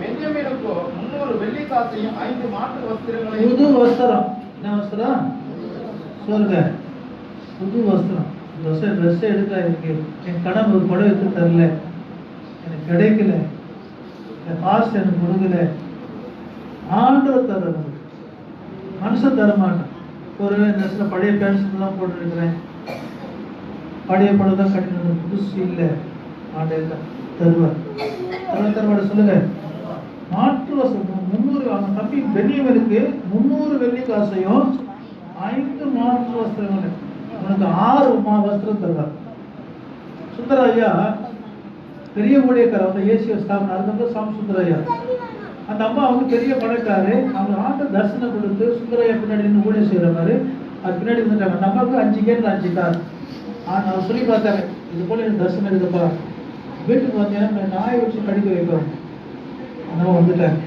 B: பென்யமீனுக்கோ 300 வெள்ளி காசையும் 5 மாற்று வஸ்திரங்களையும். புது வஸ்திரம். என்ன வஸ்திரம் சொல்லுங்க? புது வஸ்திரம். ட்ரெஸ் எடுக்க எனக்கு என் கடன் ஒரு படம் எடுத்து தரல, எனக்கு கிடைக்கல, என் பாஸ்ட் எனக்கு கொடுக்கல. ஆண்டவர் தர
A: மனுஷன் தர மாட்டான். ஒரு ட்ரெஸ்ல பழைய பேண்ட் தான் போட்டுருக்கிறேன், பழைய படம் தான் கட்டினது, புதுசு இல்லை, ஆண்டவர் தருவார். தருவாட சொல்லுங்க. மாற்று வஸ்திரம் 300, அவன் தம்பி பெரியவனுக்கு 300 வெள்ளி காசையும் 5 மாற்று வஸ்திரங்கள், உனக்கு 6 வஸ்திரம் தருவார். சுந்தரையா பெரிய ஊழியக்காரர், அவங்க ஏசிய ஸ்தாபனம், அது வந்து சாம் சுந்தரையா. அந்த அம்மா அவங்க பெரிய பணக்காரு, அவங்க ஆண்ட தரிசனம் கொடுத்து சுந்தரையா பின்னாடி நின்று ஊழியம் செய்யற மாதிரி அது பின்னாடி வந்துட்டாங்க. அந்த அம்மாவுக்கு 5 கேட்ல 5 கார். அவர் சொல்லி பார்த்தாரு, இது போல எனக்கு தரிசனம் இருக்குப்பா, வீட்டுக்கு வந்தீங்கன்னா நாயை வச்சு கடிக்க வைப்பேன். அந்த வந்துட்டாங்க.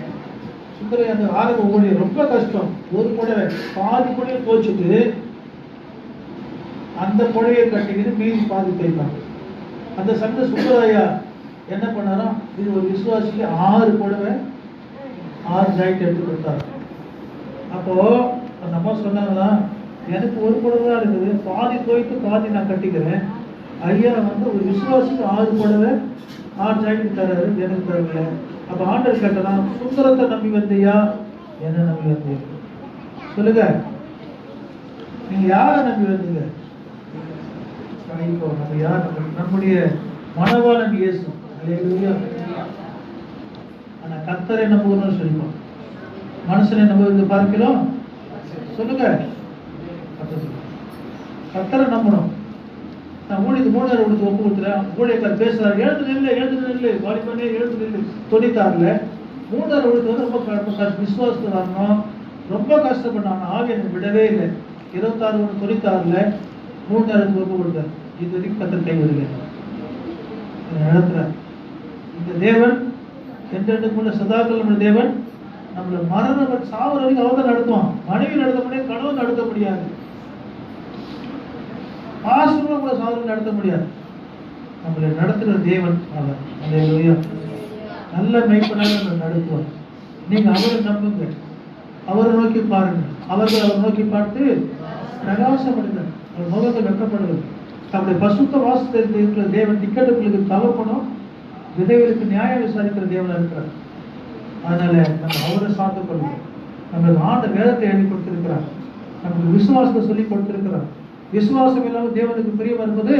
A: சுந்தரையா அந்த ஆரம்ப ஊழியர் ரொம்ப கஷ்டம். ஒரு புடவை பாதி புடவை போச்சுட்டு அந்த புடவையை கட்டிக்கிட்டு மீதி பாதி தைப்பாங்க. அந்த சண்டை சுந்தரையா என்ன பண்ணாரோ, இது ஒரு விசுவாசிக்கு 6 புடவை 6 ஜாக்கெட் எடுத்து கொடுத்தாரு. அப்போ அந்த அம்மா சொன்னாங்களா, எனக்கு ஒரு புடவை தான் இருக்குது, பாதி போயிட்டு பாதி நான் கட்டிக்கிறேன். ஐயா வந்து ஒரு விசுவாசிக்கு 6 புடவை 6 ஜாக்கெட் தராரு, எனக்கு தரல. அப்ப ஆண்டர் கேட்டலாம், சுந்தரத்தை நம்பி வந்தியா என்ன நம்பி வந்தீங்க சொல்லுங்க, நீங்க யார நம்பி வந்தீங்க? நம்ம யார்? நம்முடைய மனவாளன் இயேசு. அல்லேலூயா. ஆனா கர்த்தரை நம்புகிறோம்னு சொல்லிப்போம், மனுஷனை நம்புவது பார்க்கிறோம். சொல்லுங்க, கர்த்தரை நம்பணும். நான் ஊழியருக்கு 3 நேரம் கொடுத்து ஒப்பு கொடுத்துறேன். ஊழியக்கார் பேசுறாரு, எழுந்து நில்லு வாலிபனே எழுந்து நில்லு. 96ல் 3 நேரம் கொடுத்து வந்து ரொம்ப விசுவாசத்தை வரணும், ரொம்ப கஷ்டப்பட்டாங்க. ஆக எனக்கு விடவே இல்லை. 26/1/96ல் 3 நேரத்துக்கு ஒப்பு கொடுத்தார். இது வரைக்கும் கர்த்தர் கைவிடலை, நடத்துற இந்த தேவன் என்றென்றுக்குள்ள சதாக்கள் தேவன். நம்மள மரணம் சாவர வரைக்கும் அவர் தான் நடத்துவான். மனைவி நடத்த முடியாது, கணவன் நடத்த முடியாது, ஆசிரியர் கூட சாவரம் நடத்த முடியாது. நம்மளை நடத்துகிற தேவன் அவர். அல்லேலூயா. நல்ல மெய்ப்பனாக நம்மளை நடத்துவார். நீங்க அவரை நம்புங்க, அவரை நோக்கி பாருங்க. அவர்கள் அவரை நோக்கி பார்த்து பிரகாசப்படுங்க, அவர் முகத்தை வெட்டப்படுவது. நம்முடைய பசுத்த வாசத்தில் இருக்கிற தேவன் டிக்கெட்டுகளுக்கு தவப்பணும், விதைகளுக்கு நியாயம் விசாரிக்கிற தேவனா இருக்கிறார். அதனால நம்ம அவரை சார்ந்து கொள்ளும். நம்மளுக்கு ஆண்ட வேதத்தை எழுதி கொடுத்திருக்கிறார், நமக்கு விசுவாசத்தை சொல்லி கொடுத்திருக்கிறார். விசுவாசம் இல்லாமல் தேவனுக்கு பிரியம் இருப்பது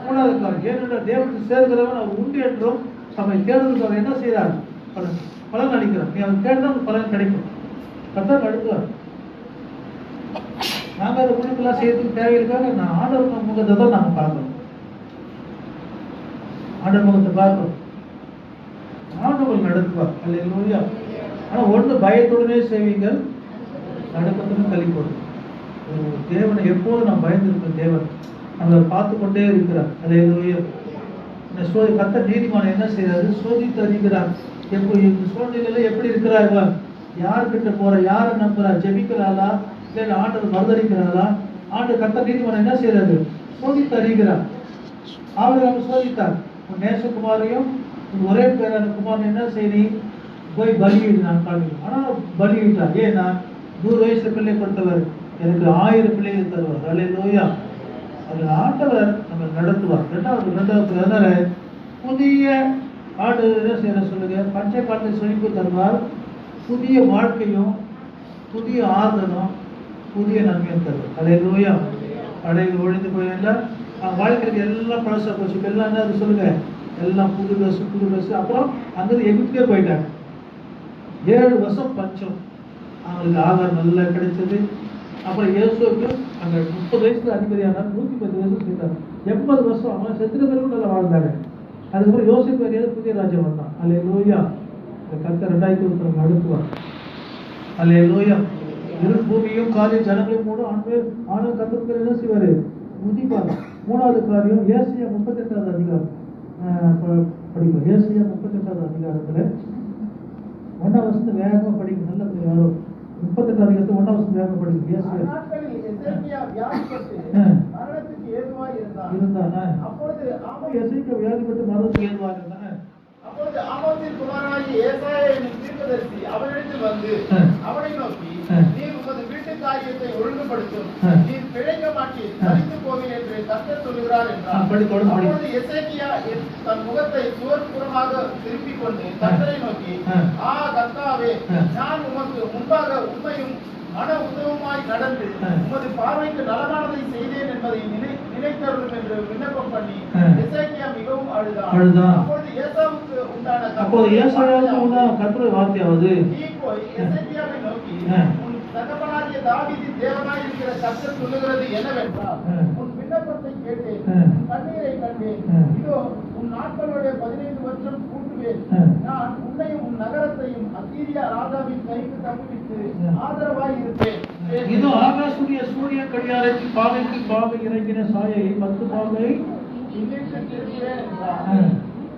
A: கூடாத காரியம். ஏனென்றால் தேவனுக்கு சேர்க்கிறவன் அவர் உண்டு என்றும் நம்மை தேடுறதுக்கு அவர் என்ன செய்யறார்? பலன் அளிக்கிறார். நீ அவர் தேடினால் பலன் கிடைக்கும். கர்த்தர் அழுத்துவார். நாங்கள் அதை உங்களுக்கெல்லாம் செய்யறதுக்கு தேவையிருக்காங்க. நான் ஆண்டவர் முகத்தை தான் நாங்கள் பார்க்கணும், ஆண்டவர் முகத்தை பார்க்கணும். ஆண்டவர் நடத்துவார். அல்லேலூயா. ஆனால் ஒன்று பயத்துடனே செய்வீங்கள், நடுக்கத்துடன் கலி போடும். தேவனை எப்போதும் நாம் பயந்திருக்கிற தேவன் நம்மளை பார்த்து கொண்டே இருக்கிறார். அல்லேலூயா. கர்த்தர் நீதிமான் என்ன செய்யறாரு? சோதித்து அறிகிறார். எப்போ இந்த சூழ்நிலையில எப்படி இருக்கிறார், யார்கிட்ட போற, யாரை நம்புறா, ஜெபிக்கிறாளா இல்ல ஆண்டவர் மறுதளிக்கிறாளா? கர்த்தர் நீதிமான் என்ன செய்யறாரு? சோதித்து அறிகிறார். அவர் அவர் சோதித்தார். நேசகுமாரையும் ஒரே பேரான குமாரன் என்ன செய்ய போய் பலியிடு நான் காண்கிறேன். ஆனா பலியிட்டார். ஏன்னா 100 வயசு பிள்ளை கொடுத்தவர் எனக்கு 1000 பிள்ளைகள் தருவார். அல்லேலூயா. அதில் ஆண்டவர் நம்ம நடத்துவார். ரெண்டாவது புதிய ஆடு என்ன செய்யற சொல்லுங்க, பச்சை காலத்தை செழிப்பு தருவார், புதிய வாழ்க்கையும் புதிய ஆறுதலும் புதிய நன்மையும் தருவார். அல்லேலூயா. படைகள் ஒழிந்து போயில வாழ்க்கைக்கு எல்லாம் பழசா போச்சு. இப்போ எல்லாம் என்ன சொல்லுங்க, எல்லாம் புது ட்ரெஸ். அப்புறம் அங்கிருந்து எகிப்துக்கே போயிட்டாங்க. 7 வருஷம் பஞ்சம், அவங்களுக்கு ஆகாரம் நல்லா கிடைச்சது. அப்புறம் இயேசுவுக்கு அங்கே 30 வயசுல அதிபதியானார், 110 வயசு செய்தார். 80 வருஷம் அவங்க செத்துற பேரும் நல்லா வாழ்ந்தாங்க. அதுக்கப்புறம் யோசிப்பு அறியாத புதிய ராஜ்யம் வந்தான். அல்லேலூயா. கர்த்தர் 2020 நடத்துவார். அல்லேலூயா. இரு பூமியும் காரியம் ஜனங்களையும் மூடும் ஆண்டவர் கர்த்தர் என்ன செய்வாரு? உதிப்பார். 3வது காரியம் ஏசாயா 38வது அதிகாரம் படிக்கும். ஏசாயா 38வது அதிகாரத்துல 1ஆம் வசனத்தை வேகமா படிக்கும். நல்ல யாரும் 38வது அதிகாரத்தை 1ஆம் வசனத்தை வேகமா படிக்கும். அப்பொழுது எசேக்கியா வியாதிப்பட்டு மரணத்துக்கு ஏதுவாக இருந்தான்.
B: அப்பொழுது ஆமோசின் குமாரனாகிய ஏசாயா என்னும் தீர்க்கதரிசி அவனிடத்தில் வந்து அவனை நோக்கி, நீர் உமது வீட்டு காரியத்தை ஒழுங்குபடுத்தும், நீர் பிழைக்க மாட்டீர், தரித்து போவீர் என்று கர்த்தர் சொல்லுகிறார் என்றார். அப்பொழுது எசேக்கியா தன் முகத்தை சுவர்புறமாக திருப்பிக் கொண்டு கர்த்தரை நோக்கி, கர்த்தாவே, நான் உமக்கு முன்பாக உண்மையும் மன உதவுமாய் நடந்து உமது பார்வைக்கு நலமானதை செய்தேன் என்பதை நினைத்தருளும் என்று விண்ணப்பம் பண்ணி எசேக்கியா மிகவும் அழுதான்.
A: அப்போது ஏசாயாவுக்கு உண்டான கர்த்தருடைய வார்த்தையாவது,
B: நீ போய் எசேக்கியாவை நோக்கி, உன் தகப்பனாகிய தாவீதின் தேவனாய் இருக்கிற கர்த்தர் சொல்லுகிறது என்னவென்றால், உன் விண்ணப்பத்தை கேட்டேன், கண்ணீரை கண்டேன். இதோ உன் நாட்களுடைய 15 வருஷம் கூட்டுவேன். நான் உன்னையும் உன் நகரத்தையும் அசீரியா ராஜாவின் கைக்கு தப்புவித்து ஆதரவாய் இருப்பேன்.
A: இதோ ஆகாசுடைய சூரிய கடியாரத்தில் பாவைக்கு பாவை இறங்கின சாயை 10 பாவை
B: இன்னிட்டு திரும்புவேன் என்றார்.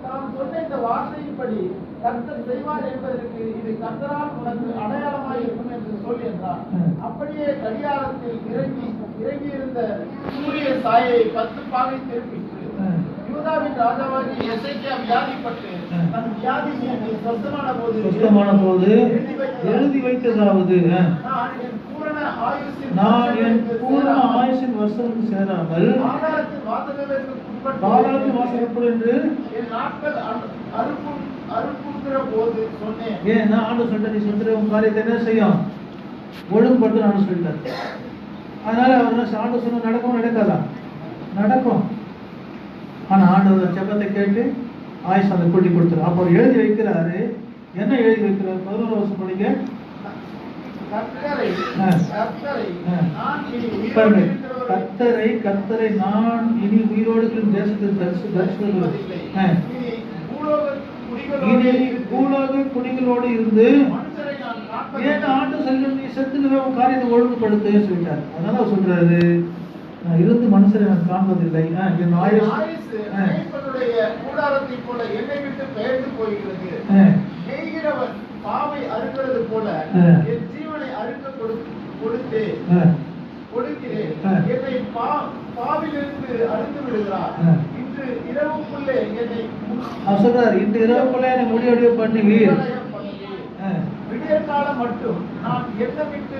B: நாம் சொன்ன இந்த வார்த்தையின்படி கர்த்தர் செய்வார் என்பதற்கு இது கர்த்தரால் உனக்கு அடையாளமாய் இருக்கும் என்று சொல் என்றார். அப்படியே கடியாரத்தில் இறங்கியிருந்த சூரிய சாயை 10 பாகை திருப்பிற்று. யூதாவின் ராஜாவாகிய எசேக்கியா வியாதிப்பட்டு தன் வியாதி நீங்கி சொஸ்தமான போது
A: எழுதி வைத்ததாவது, நான் என் பூரண ஆயுசின் வருஷத்துக்கு சேராமல் பாதாளத்தில் வாசகப்படும் என்று
B: என் நாட்கள் அறுப்புகிற போது சொன்னேன்.
A: ஏன்னா ஆண்டு சொல்லிட்டு நீ சொல்ற உன் காரியத்தை என்ன செய்யும், ஒழுங்குபடுத்த நான் சொல்லிட்டேன். அதனால அவர் ஆண்டு சொன்ன நடக்கும், நடக்காதா? நடக்கும். ஆனா ஆண்டவர் ஜெபத்தை கேட்டு ஆயுஷ் அதை கூட்டி கொடுத்துரு. அப்போ எழுதி வைக்கிறாரு. என்ன எழுதி வைக்கிறார்? 11 வருஷம் படிக்க கர்த்தரை நான் இனி உயிரோடு தேசத்தில் தரிசிப்பதில்லை. பூலோக குடிகளோடு இருந்து ஏன் ஆண்டு செல்லும் நீ செத்துக்கவே உன் காரியத்தை ஒழுங்குபடுத்து சொல்லிட்டார். அதனால சொல்றாரு, நான் இருந்து மனுஷரை நான் காண்பதில்லை. என்
B: கூடாரத்தை போல என்னை விட்டு பெயர்ந்து போகிறது. நெய்கிறவன் பாவை அறுக்கிறது போல என் ஜீவனை அறுக்க கொடுக்கிறேன். என்னை பாவிலிருந்து அறுத்து விடுகிறார். இன்று இரவுக்குள்ளே என்னை
A: சொல்றார், இன்று இரவுக்குள்ளே என்னை முடிவடைய பண்ணுவீர்.
B: விடிய காலம் மட்டும் நான் என்ன விட்டு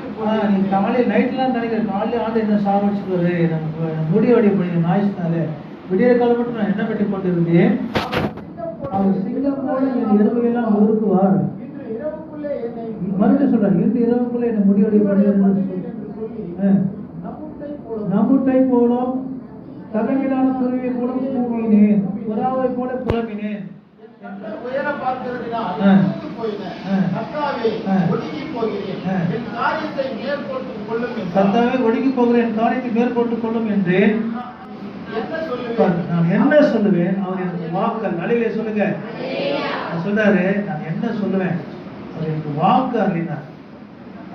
A: நீ காலையில் நைட்லாம் நினைக்கிற காலையில் ஆண்டு என்ன சாப்பிடுறது நமக்கு முடிவடைய பண்ணி நாய்ஸ்னால விடிய காலம் மட்டும் நான் என்ன வெட்டி போட்டு இருந்தேன். அவர் சிங்கம் போல என் எருமையெல்லாம் ஒதுக்குவார். மறுபடியும் சொல்றாரு, இன்று இரவுக்குள்ள என்னை முடிவடைய பண்ணி நம்முட்டை போலும் தலைமையிலான குருவியை போல கூவினேன், புறாவை போல புலம்பினேன்.
B: உயர பார்க்கிறதுனால் போயினேன். கர்த்தாவே ஒடுங்கி போகிறேன், என் காரியத்தை மேற்கொண்டு கொள்ளும்.
A: கர்த்தாவே ஒடுங்கி போகிறேன், என் காரியத்தை மேற்கொண்டு கொள்ளும் என்றேன். நான் என்ன சொல்லுவேன்? அவர் எனக்கு வாக்கு நலையிலே சொல்லுங்க சொல்றாரு. நான் என்ன சொல்லுவேன்? அவர் எனக்கு வாக்கு அறினார்.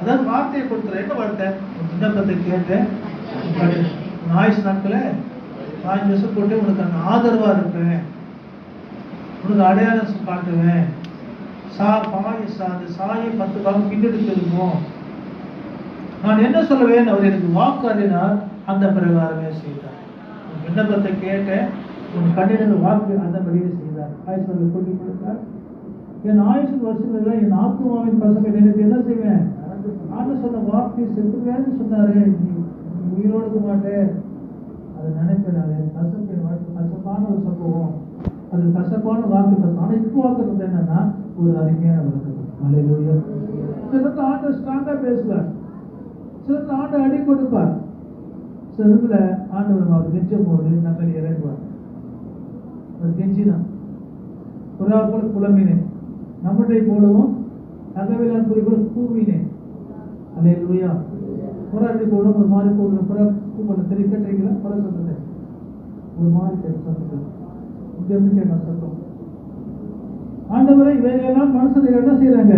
A: அதாவது வார்த்தையை கொடுத்துற. என்ன வார்த்தை? விண்ணப்பத்தை கேட்டேன். ஆயுஷ் நாட்கள 5 வருஷம் போட்டு உனக்கு அந்த ஆதரவா இருப்பேன், உனக்கு அடையாளம் காட்டுவேன். அந்த சாயை 10 பாகம் பின்னெடுத்து இருக்கும். நான் என்ன சொல்லுவேன்? அவர் எனக்கு வாக்கு அறினார். அந்த பிரகாரமே செய்தார். விண்ணப்பத்தை கேட்ட உன் கண்ணில் வாக்கு அந்த படியே செய்தார். ஆயுஷ் கூட்டி கொடுத்தார். என் ஆயுஷ் வருஷத்துல என் ஆத்மாவின் பசங்க எனக்கு என்ன செய்வேன்? ஆண்டு சொன்ன வார்த்தை செத்துவேன்னு சொன்னாரு. நீ உயிரோடு இருக்க மாட்டேன் அதை நினைப்பேன். அது கசப்பான ஒரு சம்பவம், அது கசப்பான வாக்கு. ஆனா இப்போ வாக்குறது என்னன்னா ஒரு அருமையான வாக்கு. அல்லேலூயா. சிலருக்கு ஆண்டு ஸ்ட்ராங்கா பேசுவார், சிலருக்கு ஆண்டு அடி கொடுப்பார். சிலருக்குல ஆண்டவர் அவர் கெஞ்சும் போது நம்ம இறங்குவார். அவர் கெஞ்சினான், புறா போல புலம்பினேன், நம்மட்டை போலவும் தகவலான் குறிப்போல கூவினேன். அல்லேலூயா. புறாட்டி போடும் ஒரு மாதிரி போடுற புறா கூப்பிட தெரிவிக்கிறீங்களா? புற சொல்றது ஒரு மாதிரி கேட்க இங்க இருந்து கேட்க சத்தம். ஆண்டவரை இவைகளெல்லாம் மனுஷன் என்ன செய்யறாங்க?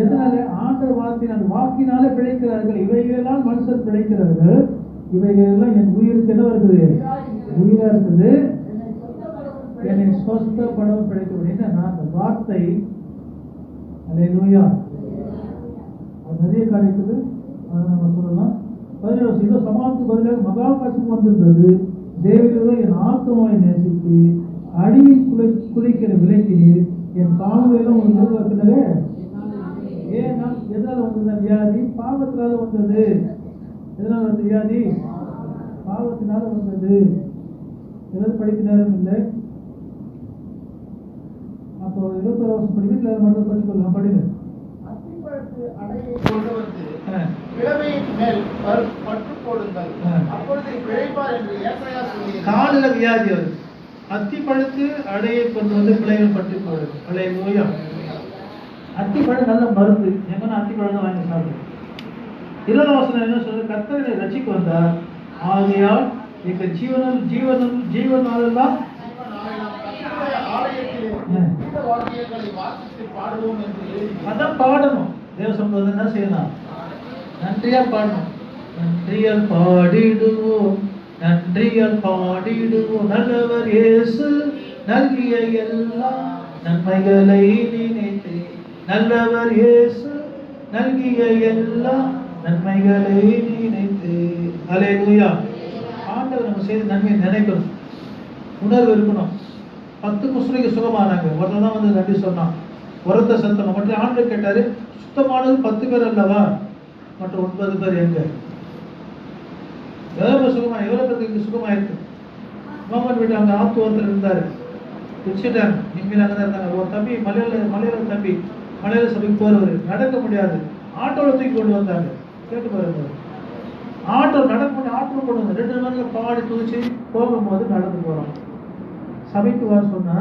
A: எதனால? ஆண்டவர் வார்த்தையினால் வாக்கினாலே பிழைக்கிறார்கள். இவைகளெல்லாம் மனுஷர் பிழைக்கிறார்கள். இவைகள் எல்லாம் என் உயிருக்கு என்ன இருக்குது? உயிரா இருக்குது. என்னை சொஸ்தப்படவும் பிழைக்க. என்னன்னா அந்த வார்த்தை. அல்லேலூயா. அது நிறைய காரியம் இருக்குது, அதை நம்ம சொல்லலாம். 17 இதோ சமாளத்துக்கு பதிலாக மகாகாசம் வந்திருந்தது. தேவதோ என் ஆத்மாவை நேசித்து அடியில் குளிக்கிற விலைக்கிறீர். என் காலங்களெல்லாம் ஒரு நிறுவனத்தினரே. ஏன்னா எதால வந்தது வியாதி? பாவத்தினால வந்தது. எதனால வந்த வியாதி? பாவத்தினால வந்தது. எதாவது படிக்க நேரம் இல்லை. அப்போ 21 வருஷம் படிக்க மட்டும் படிச்சுக்கொள்ளலாம். படிங்க.
B: அதற்கு அடையை கொண்டு வந்து பிளவையின் மேல் பற்று போடுங்கள், அப்பொழுது பிழைப்பார் என்று ஏசாயா சொல்லியிருக்கிறார்.
A: காலில் வியாதி வருது, அத்தி பழுத்து அடையை கொண்டு வந்து பிள்ளைகள் பட்டு போடுது. அல்லேலூயா. அத்தி பழம் நல்ல மருந்து. எங்கன்னா அத்தி பழம் தான் வாங்கி சாப்பிடுது. இருபதாம் என்ன சொல்றது? கர்த்தரை ரட்சிக்க வந்தார், ஆகையால் எங்க ஜீவனாலெல்லாம் அதான் பாடணும். தேவ சம்பந்தம் என்ன செய்யணும்? நன்றியா பாடணும். நன்றியால் பாடிடுவோம், நன்றியால் பாடிடுவோம், நல்லவர் இயேசு நல்கிய எல்லா நன்மைகளை நினைத்து, நல்லவர் இயேசு நல்கிய எல்லா நன்மைகளை நினைத்து. அல்லேலூயா. ஆண்டவர் நம்ம செய்த நன்மை நினைக்கணும், உணர்வு இருக்கணும். 10 குஷ்டரோகி சுகமானாங்க. ஒருத்தர் தான் வந்து நன்றி சொன்னான், உரத்த சத்தம். மற்ற ஆண்டவர் கேட்டாரு, சுத்தமானது 10 பேர் அல்லவா, மற்ற 9 பேர் எங்க? எவ்வளவு சுகமா, எவ்வளவு பேருக்கு சுகமாயிருக்கு. மோகன் வீட்டு அங்க ஆத்து ஓரத்தில் இருந்தாரு, பிடிச்சிட்டாங்க. இனிமேல் அங்கதான் இருந்தாங்க. ஒரு தம்பி மலையாள தம்பி, மலையாள சபைக்கு போறவர், நடக்க முடியாது, ஆட்டோல தூக்கி கொண்டு வந்தாங்க. கேட்டு பாருங்க, ஆட்டோ நடக்க முடியும், ஆட்டோ கொண்டு வந்து 2 நாளில் பாடி துதிச்சு போகும்போது நடந்து போறோம். சபைக்கு வர சொன்னா,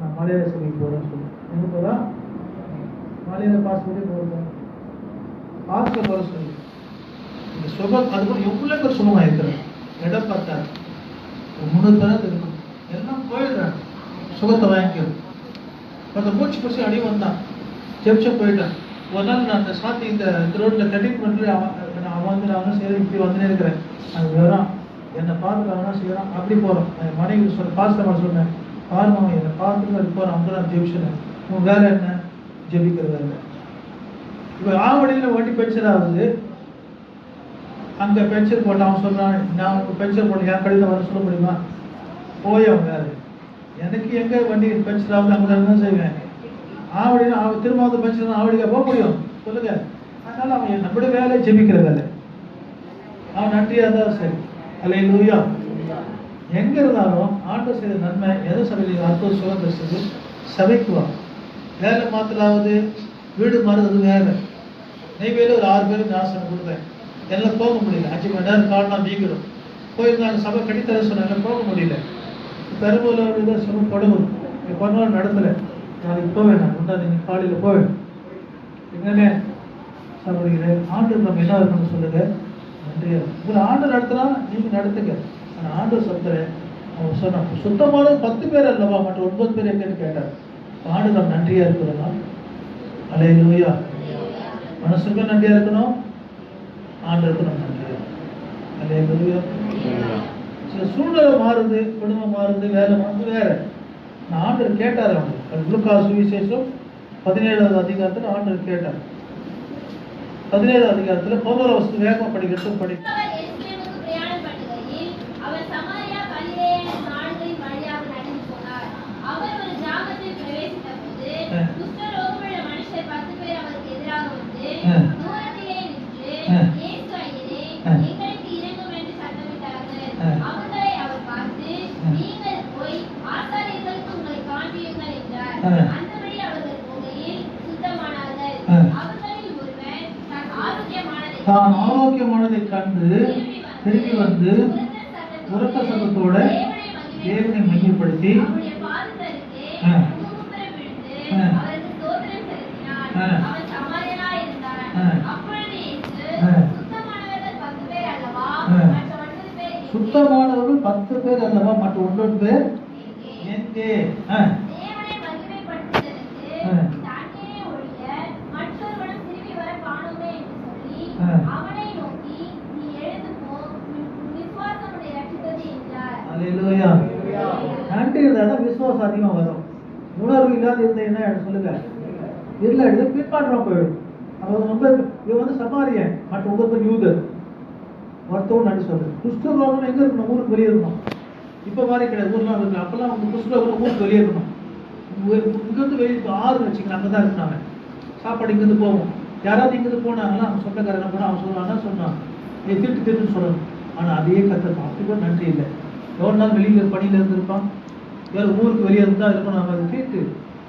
A: நான் மலையாள சபைக்கு போறேன்னு சொன்னேன். எங்க போறா? மலையாள பாஸ்போர்ட்டே போகிறேன், பாஸ்போர்ட் போற சொல்லி இந்த சுகம். அது கூட எவ்வளவு பேர் சுகமா இருக்கிறேன். இடம் பார்த்தாரு 300 பேர் இருக்கும், எல்லாம் போயிடுறாங்க. சுகத்தை வாங்கிக்கிறது. அந்த மூச்சு பிடிச்சி அடி வந்தான், ஜெபிச்ச போயிட்டான். ஒரு நாள் நான் அந்த சாத்தி இந்த ரோட்ல கட்டிங் பண்ணி அவன் வந்து நான் சரி இப்படி வந்துனே இருக்கிறேன். அது வரான், என்னை பார்த்துக்காங்கன்னா செய்யறான். அப்படி போறோம். என் மனைவி சொன்ன பாஸ்டர் சொன்னேன், பாருமா என்னை பார்த்துட்டு அது போறேன். அவங்க நான் ஜெபிச்சேன். உன் வேலை என்ன? ஜெபிக்கிறது வேலை. இப்போ ஆவடியில் வண்டி பென்ஷன் ஆகுது, அங்க பென்ஷன் போட்டான். அவன் சொல்றான், நான் உங்க பென்ஷன் போட்டு என் கடையில் வர சொல்ல முடியுமா? போய் அவன் வேறு. எனக்கு எங்க வண்டி பென்ஷன் ஆகுது, அங்கே தான் செய்வேன். ஆவடினா திரும்ப வந்து பென்ஷன் ஆவடிக்கா போக முடியும் சொல்லுங்க. அதனால அவன் நம்முடைய வேலை ஜெபிக்கிற வேலை. அவன் நன்றியா தான் சரி. அல்லேலூயா. எங்க இருந்தாலும் ஆண்டவர் செய்த நன்மை எதை சபையில் அற்புத சுகம் பேசுறது சபைக்கு வா. வேலை மாத்திராவது வீடு மாறுறது வேலை. நெய்வேலியில் ஒரு 6 பேருக்கு ஆசனம் கொடுத்தேன், எல்லாம் போக முடியல. 5 மணி நேரம் காரணம் நீக்கிறோம். போயிருந்தாங்க, சபை கட்டித்தர சொன்னாங்க, போக முடியல. பெரும்பூரில் சபை தொடங்கும், பொன்னாள் நடத்தலை. நாளைக்கு போவேன், நான் முன்னாடி நீங்கள் காலையில் போவேன். எங்கன்னே சபைகிறேன். ஆண்டு நம்ம என்ன இருக்கணும்னு சொல்லுங்க. நன்றியா உங்களை ஆண்டு நடத்தினா நீங்கள் நடத்துங்க. ஆனால் ஆண்டு சொல்கிறேன், அவன் சொன்னான், சுத்தமான 10 பேர் அல்லவா, மற்ற 9 பேர் எங்கன்னு கேட்டார். ஆண்டு நம்ம நன்றியா இருக்கிறோமா? அல்லேலூயா. மனசுக்கும் நன்றியா இருக்கணும், ஆண்டவருக்கும் நம்ம நன்றியா. அல்லேலூயா. சில சூழ்நிலை மாறுது, குடும்பம் மாறுது, வேலை மாறுது, வேற. நான் ஆண்டவர் கேட்டார். அவங்க லூக்கா சுவிசேஷம் 17வது அதிகாரத்தில் ஆண்டவர் கேட்டார். 17வது அதிகாரத்தில் 11 வருஷத்துக்கு வேகமாக படிக்கிறது படி. தான் ஆரோக்கியமானதை கண்டு திரும்பி வந்து உரத்த சத்தத்தோட தேவனை மையப்படுத்தி சுத்தமானவர்கள் 10 பேர் அல்லவா, மற்ற 9 பேர் எங்கே? அல்லேலூயா. நன்றி இருந்தால் விசுவாசம் அதிகமாக வரும். உணர்வு இல்லாத இருந்தா என்ன சொல்லுங்க, இல்லை எடுத்து பின்பாற்றம் போயிடும். அதாவது இவன் வந்து சமாரியன், மற்ற 9 பேர் யூதர். ஒருத்தவங்க நன்றி சொல்றது. குஷ்டரோகம் எங்க இருக்கணும்? ஊருக்கு வெளியே இருக்கணும். இப்போ மாதிரி கிடையாது, ஊர்லாம் இருக்கு. அப்பெல்லாம் அவங்க குஷ்டரோகம் ஊருக்கு வெளியே இருக்கணும். இங்கிருந்து வெளியே 6 வச்சுக்கலாம், அங்கே தான் இருந்தாங்க. சாப்பாடு இங்கிருந்து போவோம். யாராவது இங்கிருந்து போனாங்கன்னா அவங்க சொந்தக்காரங்க போனால் அவன் சொல்லுவாங்க, சொன்னான் நீ திருட்டுன்னு சொல்லணும். ஆனால் அதே கற்றுப்பான். அப்படி கூட நன்றி இல்லை. எவ்வளோ நாள் வெளியில் பணியில் இருந்திருப்பான், எவ்வளோ ஊருக்கு வெளியே இருந்தால் இருக்கணும். நம்ம அதை கேட்டு,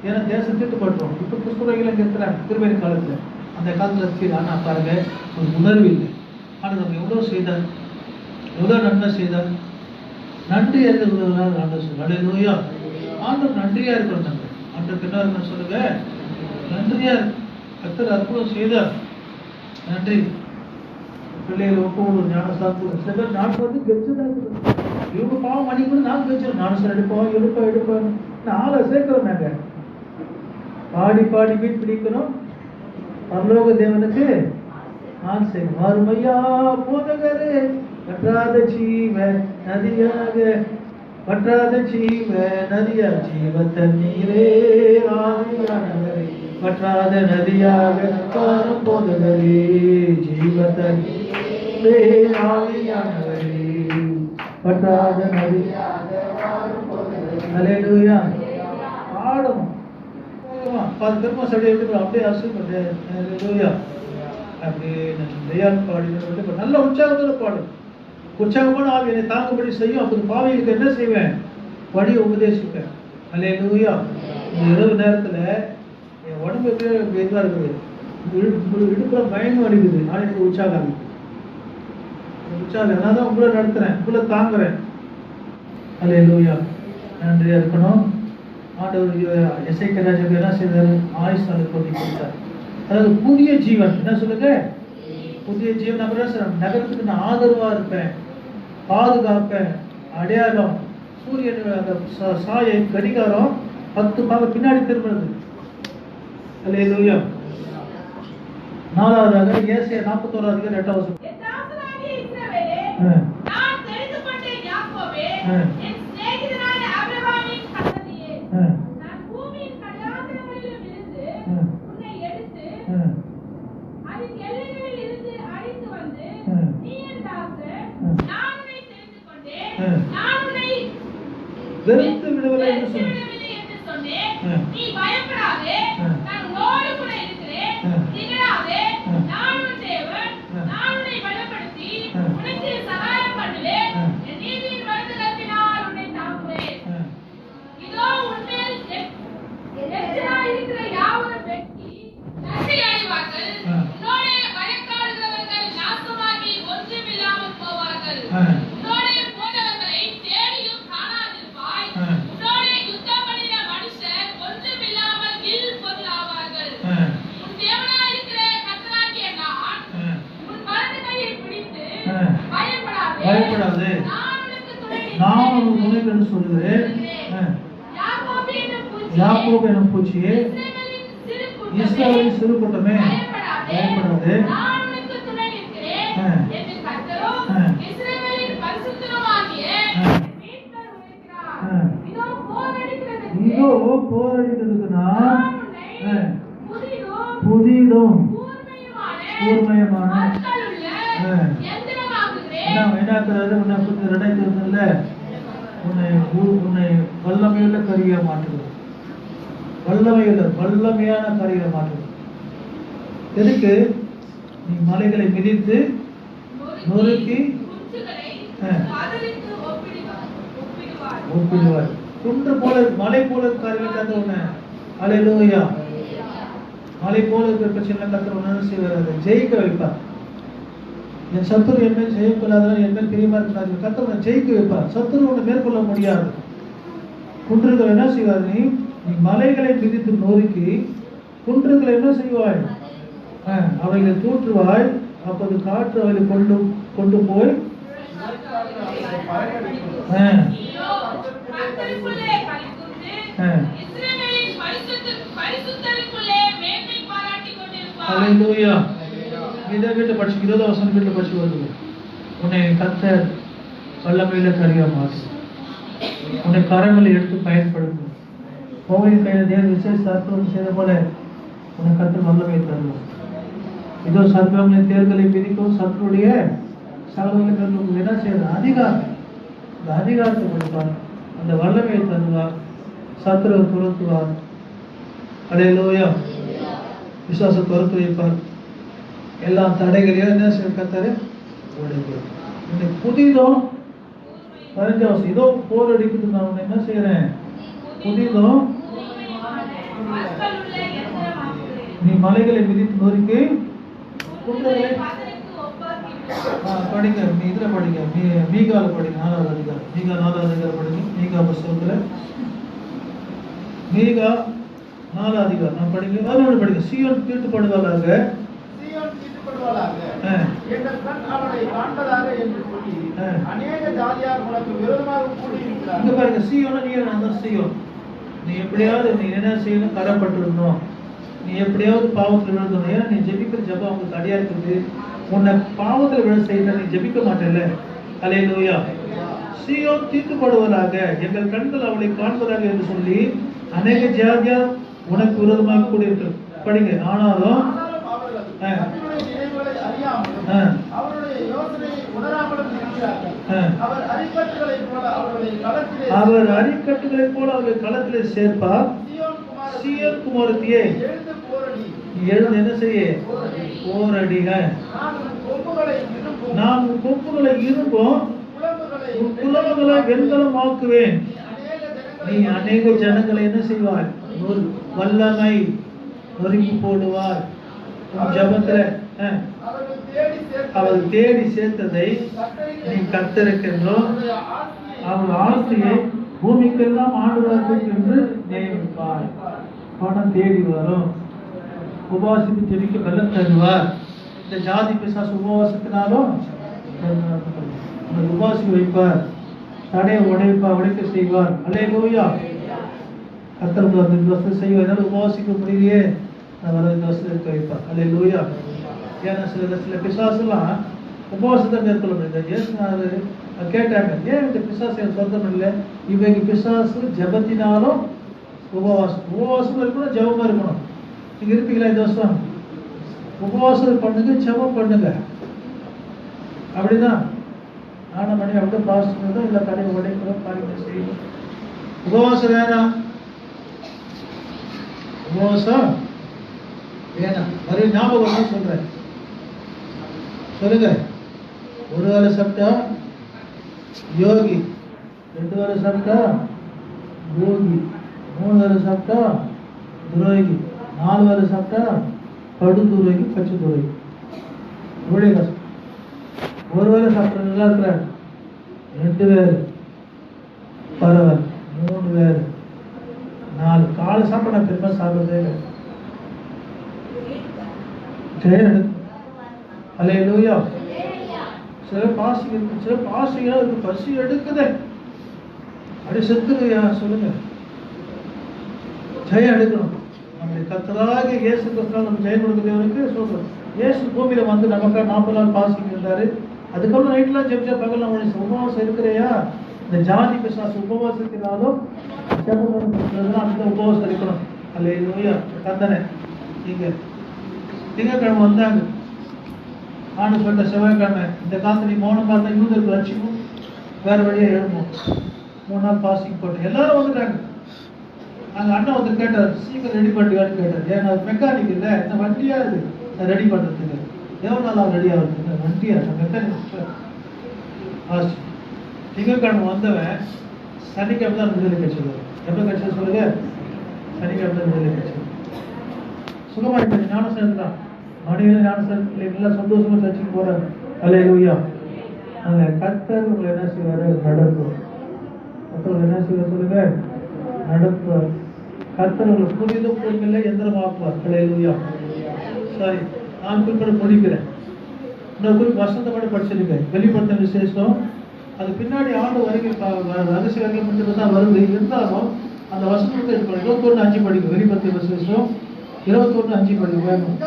A: ஏன்னா தேசம் தீட்டுப்பட்டோம். இப்போ கிறிஸ்துவர்கள் இங்கே இருக்கிறாங்க திருவேணி காலத்தில். அந்த காலத்தில் ஃபீல். ஆனால் பாருங்க, ஒரு உணர்வு இல்லை. ஆனால் நம்ம எவ்வளோ செய்தார், எவ்வளோ நன்மை செய்தார். நன்றி அறிந்தவர்களால் ஆண்டவர் சொல்றார். அல்லேலூயா. ஆண்டவர் நன்றியா இருக்கணும். நம்ம ஆண்டவருக்கு என்ன இருக்கணும் சொல்லுங்க, நன்றியா. கர்த்தர் அற்புதம் செய்தார், நன்றி. பிள்ளைகள் ஒவ்வொரு ஞானசாஸ்திரம் சில பேர் நாட்டு வந்து கெச்சுதான் இருக்குது. இவங்க பாவம் மணிக்கு நாங்கள் கெச்சிடும். ஞானசாரம் எடுப்போம். ஆளை சேர்க்கிறோம். நாங்கள் பாடி பாடி மீன் பிடிக்கணும். பரலோக தேவனுக்கு நான் செய்யணும். மாறுமையா போதகரே, வற்றாத ஜீவ நதியாக, வற்றாத ஜீவ நதியா, ஜீவ தண்ணீரே ஆவியானவரே, வற்றாத நதியாக வாரும் போதகரே, ஜீவ தண்ணீரே ஆவியானவரே, வற்றாத நதியாக வாரும் போதகரே. அல்லேலூயா. பாடணும். பெருமா சடை எப்படி அப்படியே அசுப்பட்டு அப்படியே தயார் பாடி நல்ல உற்சாகத்தோட பாடும். உற்சாகமான ஆள் என்னை தாங்கும்படி செய்யும். அப்போது பாவைகளுக்கு என்ன செய்வேன், வழி உபதேசிப்பேன். அல்லேலூயா. இந்த இரவு நேரத்தில் என் உடம்பு எப்படி இதாக இருக்குது, இடுப்புல பயங்கரம் அடிக்குது. நான் எனக்கு உற்சாகம் உற்சாகம் நான் தான் உங்களை நடத்துறேன், உங்களை தாங்குறேன். அல்லேலூயா. நன்றியா இருக்கணும். ஆண்டவர் எசேக்கியா ராஜாவுக்கு என்ன செய்தார், ஆயுஷ் நாளை கொண்டு கொடுத்தார். அதாவது புதிய ஜீவன். என்ன சொல்லுங்க, புதிய ஜீவன். நம்ம என்ன சொல்றோம், நகரத்துக்கு நான் ஆதரவா இருப்பேன், பாதுகாப்பேன், அடையாளம். சூரியன் அந்த சாயை கடிகாரம் 10 பாக பின்னாடி திரும்புறது. அல்லேலூயா. 4வதாக ஏசாயா 41:8. வெறுத்து விடுவதை என்று சொன்னேன். நீ பயப்படாதே, நான் உன்னோடு கூட இருக்கிறேன். திகழாதே, நான் உன் தேவன். நான் உன்னை பலப்படுத்தி உனக்கு சகாயம் பண்ணுவேன். என் நீதியின் வலதுகரத்தினால் உன்னை தாங்குவேன். இதோ உன்மேல் எச்சராய் இருக்கிற யாவரும் வெட்கி நன்றி அடைவார்கள். உன்னோட வழக்காடுகிறவர்கள் நாசமாகி ஒன்றுமில்லாமல் போவார்கள். பயப்படாது, நான் உனக்கு துணை என்று சொல்லுகிறேன். யாக்கோபு எனும் பூச்சியே, இஸ்ரவேலின் சிறு கூட்டமே, பயப்படாது. இதோ போரடிக்கிறதுக்கு நான் புதிதும் கூர்மையுமான உன்னை வல்லமையுள்ள கரியா மாற்றுகிறது. வல்லமையான கரியா மாற்றுகிறது. எதுக்கு? நீ மலைகளை மிதித்து நொறுக்கி ஒப்பிடுவார். குன்று போல மலை போல காரியங்கள் ஒண்ணு. அல்லேலூயா. மலை போல இருக்கிற பிரச்சனை கத்தர் ஒண்ணு செய்வார், ஜெயிக்க வைப்பார். என் சத்துரு என் மேல் ஜெயிக்கொள்ளாத என் மேல் பிரியமா இருக்கிறார்கள். கர்த்தர் உன்னை ஜெயிக்க வைப்பார். சத்துரு உன்னை மேற்கொள்ள முடியாது. குன்றுகள் என்ன செய்வார், நீ மலைகளை மிதித்து நொறுக்கி குன்றுகளை என்ன செய்வாய், அவைகளை தூற்றுவாய். அப்போது காற்று அவைகளை கொண்டு போய் அல்லேலூயா. இதை வீட்டு படிச்சு 20 வசனம் வீட்டில் படிச்சு வருது. உன்னை கர்த்தர் வல்லமையில கரியா மாற்று. உன்னை கரங்களை எடுத்து பயன்படுத்தும். கோவிலின் கையில் தேவ விசேஷ அற்புதம் செய்த போல உன்னை கர்த்தர் வல்லமை தருவார். இதோ சர்வங்களை தேர்தலை பிரிக்கும் சத்துருடைய சகோதரர்களுக்கு என்ன செய்யறது, அதிகாரம். இந்த அதிகாரத்தை கொடுப்பார், அந்த வல்லமையை தருவார், சத்துருவை துரத்துவார். அல்லேலூயா. விசுவாசத்தை துரத்து வைப்பார். எல்லா தடைகளையும் என்ன செய்ய கர்த்தர் உடைப்பார். இன்னைக்கு புதிதும் 15 வருஷம் இதோ போர் அடிக்குது. நான் உன்னை என்ன செய்யறேன், புதிதும் நீ மலைகளை மிதித்து நொறுக்கி குன்றுகளை படிங்க. இதுல படிங்க, மீகால படிங்க, 4வது அதிகாரம். மீகா 4வது அதிகாரம் படிங்க. மீகா புஸ்தகத்துல மீகா 4வது அதிகாரம் நான் படிங்க. அதோடு படிங்க. சீயோன் தீட்டுப்படுவாளாக,
B: சீயோன் தீட்டுப்படுவாளாக, எங்கள் கண் அவளை காண்பதாக என்று சொல்லி அநேக ஜாதியார் உனக்கு விரோதமாக கூடியிருக்கிறார்.
A: இங்க பாருங்க, சீயோன நீ அந்த சீயோன். நீ எப்படியாவது நீ என்ன செய்யணும், கரப்பட்டுருந்தோம். நீ எப்படியாவது பாவத்தில் விழுந்தோம். ஏன்னா நீ ஜெபிக்கிற ஜெபம் அவங்களுக்கு அடியா இருக்குது. உன்னை பாவத்தில் விழ செய்ய நீ ஜெபிக்க மாட்டேல்ல. அல்லேலூயா. சீயோன் தீட்டுப்படுவதாக, எங்கள் கண்கள் அவளை காண்பதாக என்று சொல்லி அநேக ஜாதியார் உனக்கு விரோதமாக கூடியிருக்கு. படிங்க. ஆனாலும்
B: அவருடைய யோசனையை உணராமலும் இருக்கிறார்கள். அவர் அரிக்கட்டுகளைப் போல அவர்களை களத்திலே சேர்ப்பார். சீயோன் குமாரத்தியே, எழுந்து என்ன செய்ய? போரடிக. நான் உன் கொம்புகளை இரும்பும் உன் குலவுகளை வெண்கலம் ஆக்குவேன். நீ அநேக ஜனங்களை என்ன செய்வாய்? வல்லமை நொறுக்கி போடுவார். ஜபத்துல அவர் தேடி சேர்த்ததை நீ கர்த்தருக்கென்றும் அவர் ஆசையை பூமிக்கெல்லாம் ஆண்டுவதற்கு என்று நியமிப்பார். பணம் தேடி வரும். உபவாசித்து ஜெபிக்க பலன் தருவார். இந்த ஜாதி பிசாசு உபவாசத்தினாலும் உபவாசி வைப்பார். தடையை உடைக்க செய்வார். அல்லேலூயா. கர்த்தர் அந்த வசதி செய்வதால் உபவாசிக்க முடியலையே, அவர் இந்த வசதி இருக்க வைப்பார். அல்லேலூயா. ஏன்னா சில பிசாசுலாம் உபவாசத்தை மேற்கொள்ள முடியாது. இயேசுநாதர் கேட்டாங்க, ஏன் இந்த பிசாசு சொந்தம் இல்லை? இவங்க பிசாசு ஜபத்தினாலும் உபவாசம் இருக்கணும், ஜபமா இருக்கணும். நீங்க இருப்பீங்களா இந்த வருஷம்? உபவாசம் பண்ணுங்க, ஜபம் பண்ணுங்க. அப்படிதான் 4 மணி அப்படியே பாஸ் பண்ணுறோம், இல்லை கடை உடைக்கிறோம், காரியங்கள் செய்யணும். உபவாசம் வேணாம், உபவாசம் வேணாம். நிறைய ஞாபகம் சொல்றேன், சொல்லுங்க. 1 வேளை சாப்பிட்டா யோகி, 2 வேளை சாப்பிட்டா யோகி, 3 வேளை சாப்பிட்டா துரோகி, 4 வேளை சாப்பிட்டா படுதுரோகி, பச்சை துரோகி. இவ்வளோ கஷ்டம். 1 வேளை சாப்பிட்ற நல்லா இருக்கிறார், 2 வேளை பரவாயில்ல, 3 வேளை, 4 காலை சாப்பிட நான் பெருமை சாப்பிட்றதே இல்லை. அல்லேலூயா. சில பாசிங்க இருக்கு, சில பாசிங்க இருக்கு, பசி எடுக்குது, அப்படி செத்துருயா. சொல்லுங்க, ஜெயம் எடுக்கணும். நம்முடைய கர்த்தராக இயேசு கிறிஸ்துவால் நம்ம ஜெயம் கொடுக்கிறவருக்கு சொல்றோம். இயேசு பூமியில வந்து நமக்காக 40 நாள் பாசிங்க இருந்தாரு. அதுக்கப்புறம் நைட்லாம் ஜெபிச்சா பகல் நம்ம உபவாசம் இருக்கிறையா? இந்த ஜாதி பிசாசு உபவாசத்தினாலும் அந்த உபவாசம் இருக்கணும். அல்லேலூயா. கர்த்தனே நீங்க திங்கட்கிழமை வந்தாங்க, ஆண்டு சொல்லிட்ட செவ்வாய்க்கிழமை இந்த காலத்துல நீ மௌனம் பார்த்தா யூதருக்கு லட்சியம் வேற வழியா எழுப்போம். 3 நாள் பாசிங் போட்டு எல்லாரும் வந்துட்டாங்க. அங்க அண்ணன் வந்து கேட்டார், சீக்கிரம் ரெடி பண்ணுவான்னு கேட்டார். ஏன்னா மெக்கானிக் இல்லை, இந்த வண்டியா இது ரெடி பண்றதுக்கு எவ்வளவு நாள் ரெடி ஆகுது? வண்டியா மெக்கானிக். திங்கட்கிழமை வந்தவன் சனிக்கிழமை தான் விடுதலை கிடைச்சது. எப்போ கிடைச்சது சொல்லுங்க? சனிக்கிழமை தான் விடுதலை கிடைச்சது. சுகமாயிட்டு ஞானசேரன் தான் மணியில ஞானசேரன் எல்லாம் சந்தோஷமா சர்ச்சுக்கு போறாங்க. அல்லேலூயா. அந்த கர்த்தர் உங்களை என்ன செய்வாரு? நடத்தும். கர்த்தர் என்ன செய்வார் சொல்லுங்க? நடத்துவார். கர்த்தர் உங்களை புரிதும் புரிமில்லை எந்திரமாக்குவார். அல்லேலூயா. சரி, நான் குறிப்பிட முடிக்கிறேன். இன்னொரு குறிப்பு வசந்த மட்டும் படிச்சிருக்கேன். வெளிப்படுத்த விசேஷம் அது பின்னாடி ஆண்டு வரைக்கும் ரகசிய வரைக்கும் மட்டும் தான் வருது. இருந்தாலும் அந்த வசனத்தை 21:5 படிக்கும். வெளிப்படுத்த விசேஷம் 21:5 படிக்கும்.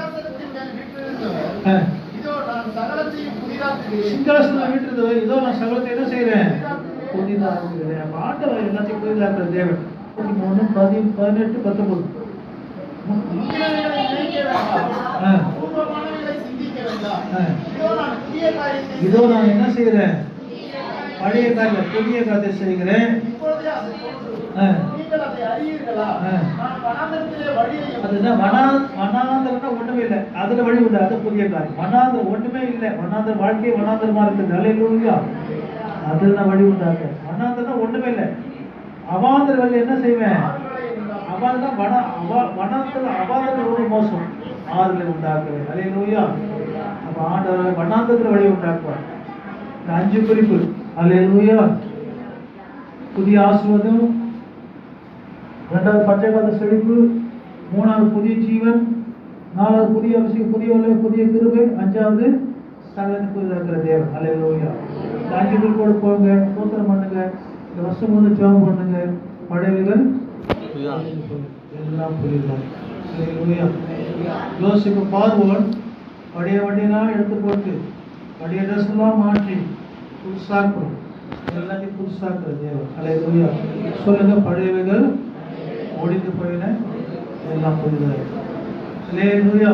B: சிங்காசனம் வீட்டு இதோ நான் சகலத்தை என்ன செய்யறேன்? புதிதாக்குகிறேன். ஆண்டவர் எல்லாத்தையும் புதிதாக்குற தேவன். 13, 18, 19. இதோ நான் என்ன செய்யறேன்? பழைய காரிய புதிய காரியத்தை செய்கிறேன். அதுதான் வனாந்தரம்னா ஒண்ணுமே இல்லை, அதுல வழி உண்டு. அது புதிய காரியம். வனாந்தரம் ஒண்ணுமே இல்லை, வனாந்தரம் வாழ்க்கையை வனாந்தரமா இருக்குது. அல்லேலூயா. அதுல நான் வழி உண்டாக்க. வனாந்தரம் ஒண்ணுமே இல்லை. அவாந்தர வழி என்ன செய்வேன்? அவன் தான் வனாந்தரம். அவாந்தரம் ஒரு மோசம்.
A: ஆறுதலை உண்டாக்குவேன். அல்லேலூயா. அப்ப ஆண்டவர் வண்ணாந்தத்துல வழி உண்டாக்குவார். இந்த 5 குறிப்பு. அல்லேலூயா. புதிய ஆசீர்வாதம், 2வது பச்சைக்கால செழிப்பு, 3வது புதிய ஜீவன், 4வது புதிய அபிஷேகம், புதிய வல்லமை, புதிய கிருபை, 5வது சகலத்துக்கும் புதிதாக இருக்கிற தேவன். அல்லேலூயா. இந்த 5 குறிப்போடு போங்க, ஸ்தோத்திரம் பண்ணுங்க, இந்த வருஷம் முழு ஜெபம் பண்ணுங்க. படைவுகள் எல்லாம் புரியுது. அல்லேலூயா. யோசிப்பு பார்வோன் பழைய வண்டியெல்லாம் எடுத்து போட்டு பழைய ட்ரெஸ் எல்லாம் மாற்றி புதுசாக்கும், எல்லாத்தையும் புதுசாக்குற தேவன். அல்லேலூயா. சொல்லுங்க, பழையவைகள் ஒழிந்து போயின, எல்லாம் புரியுது. அல்லேலூயா.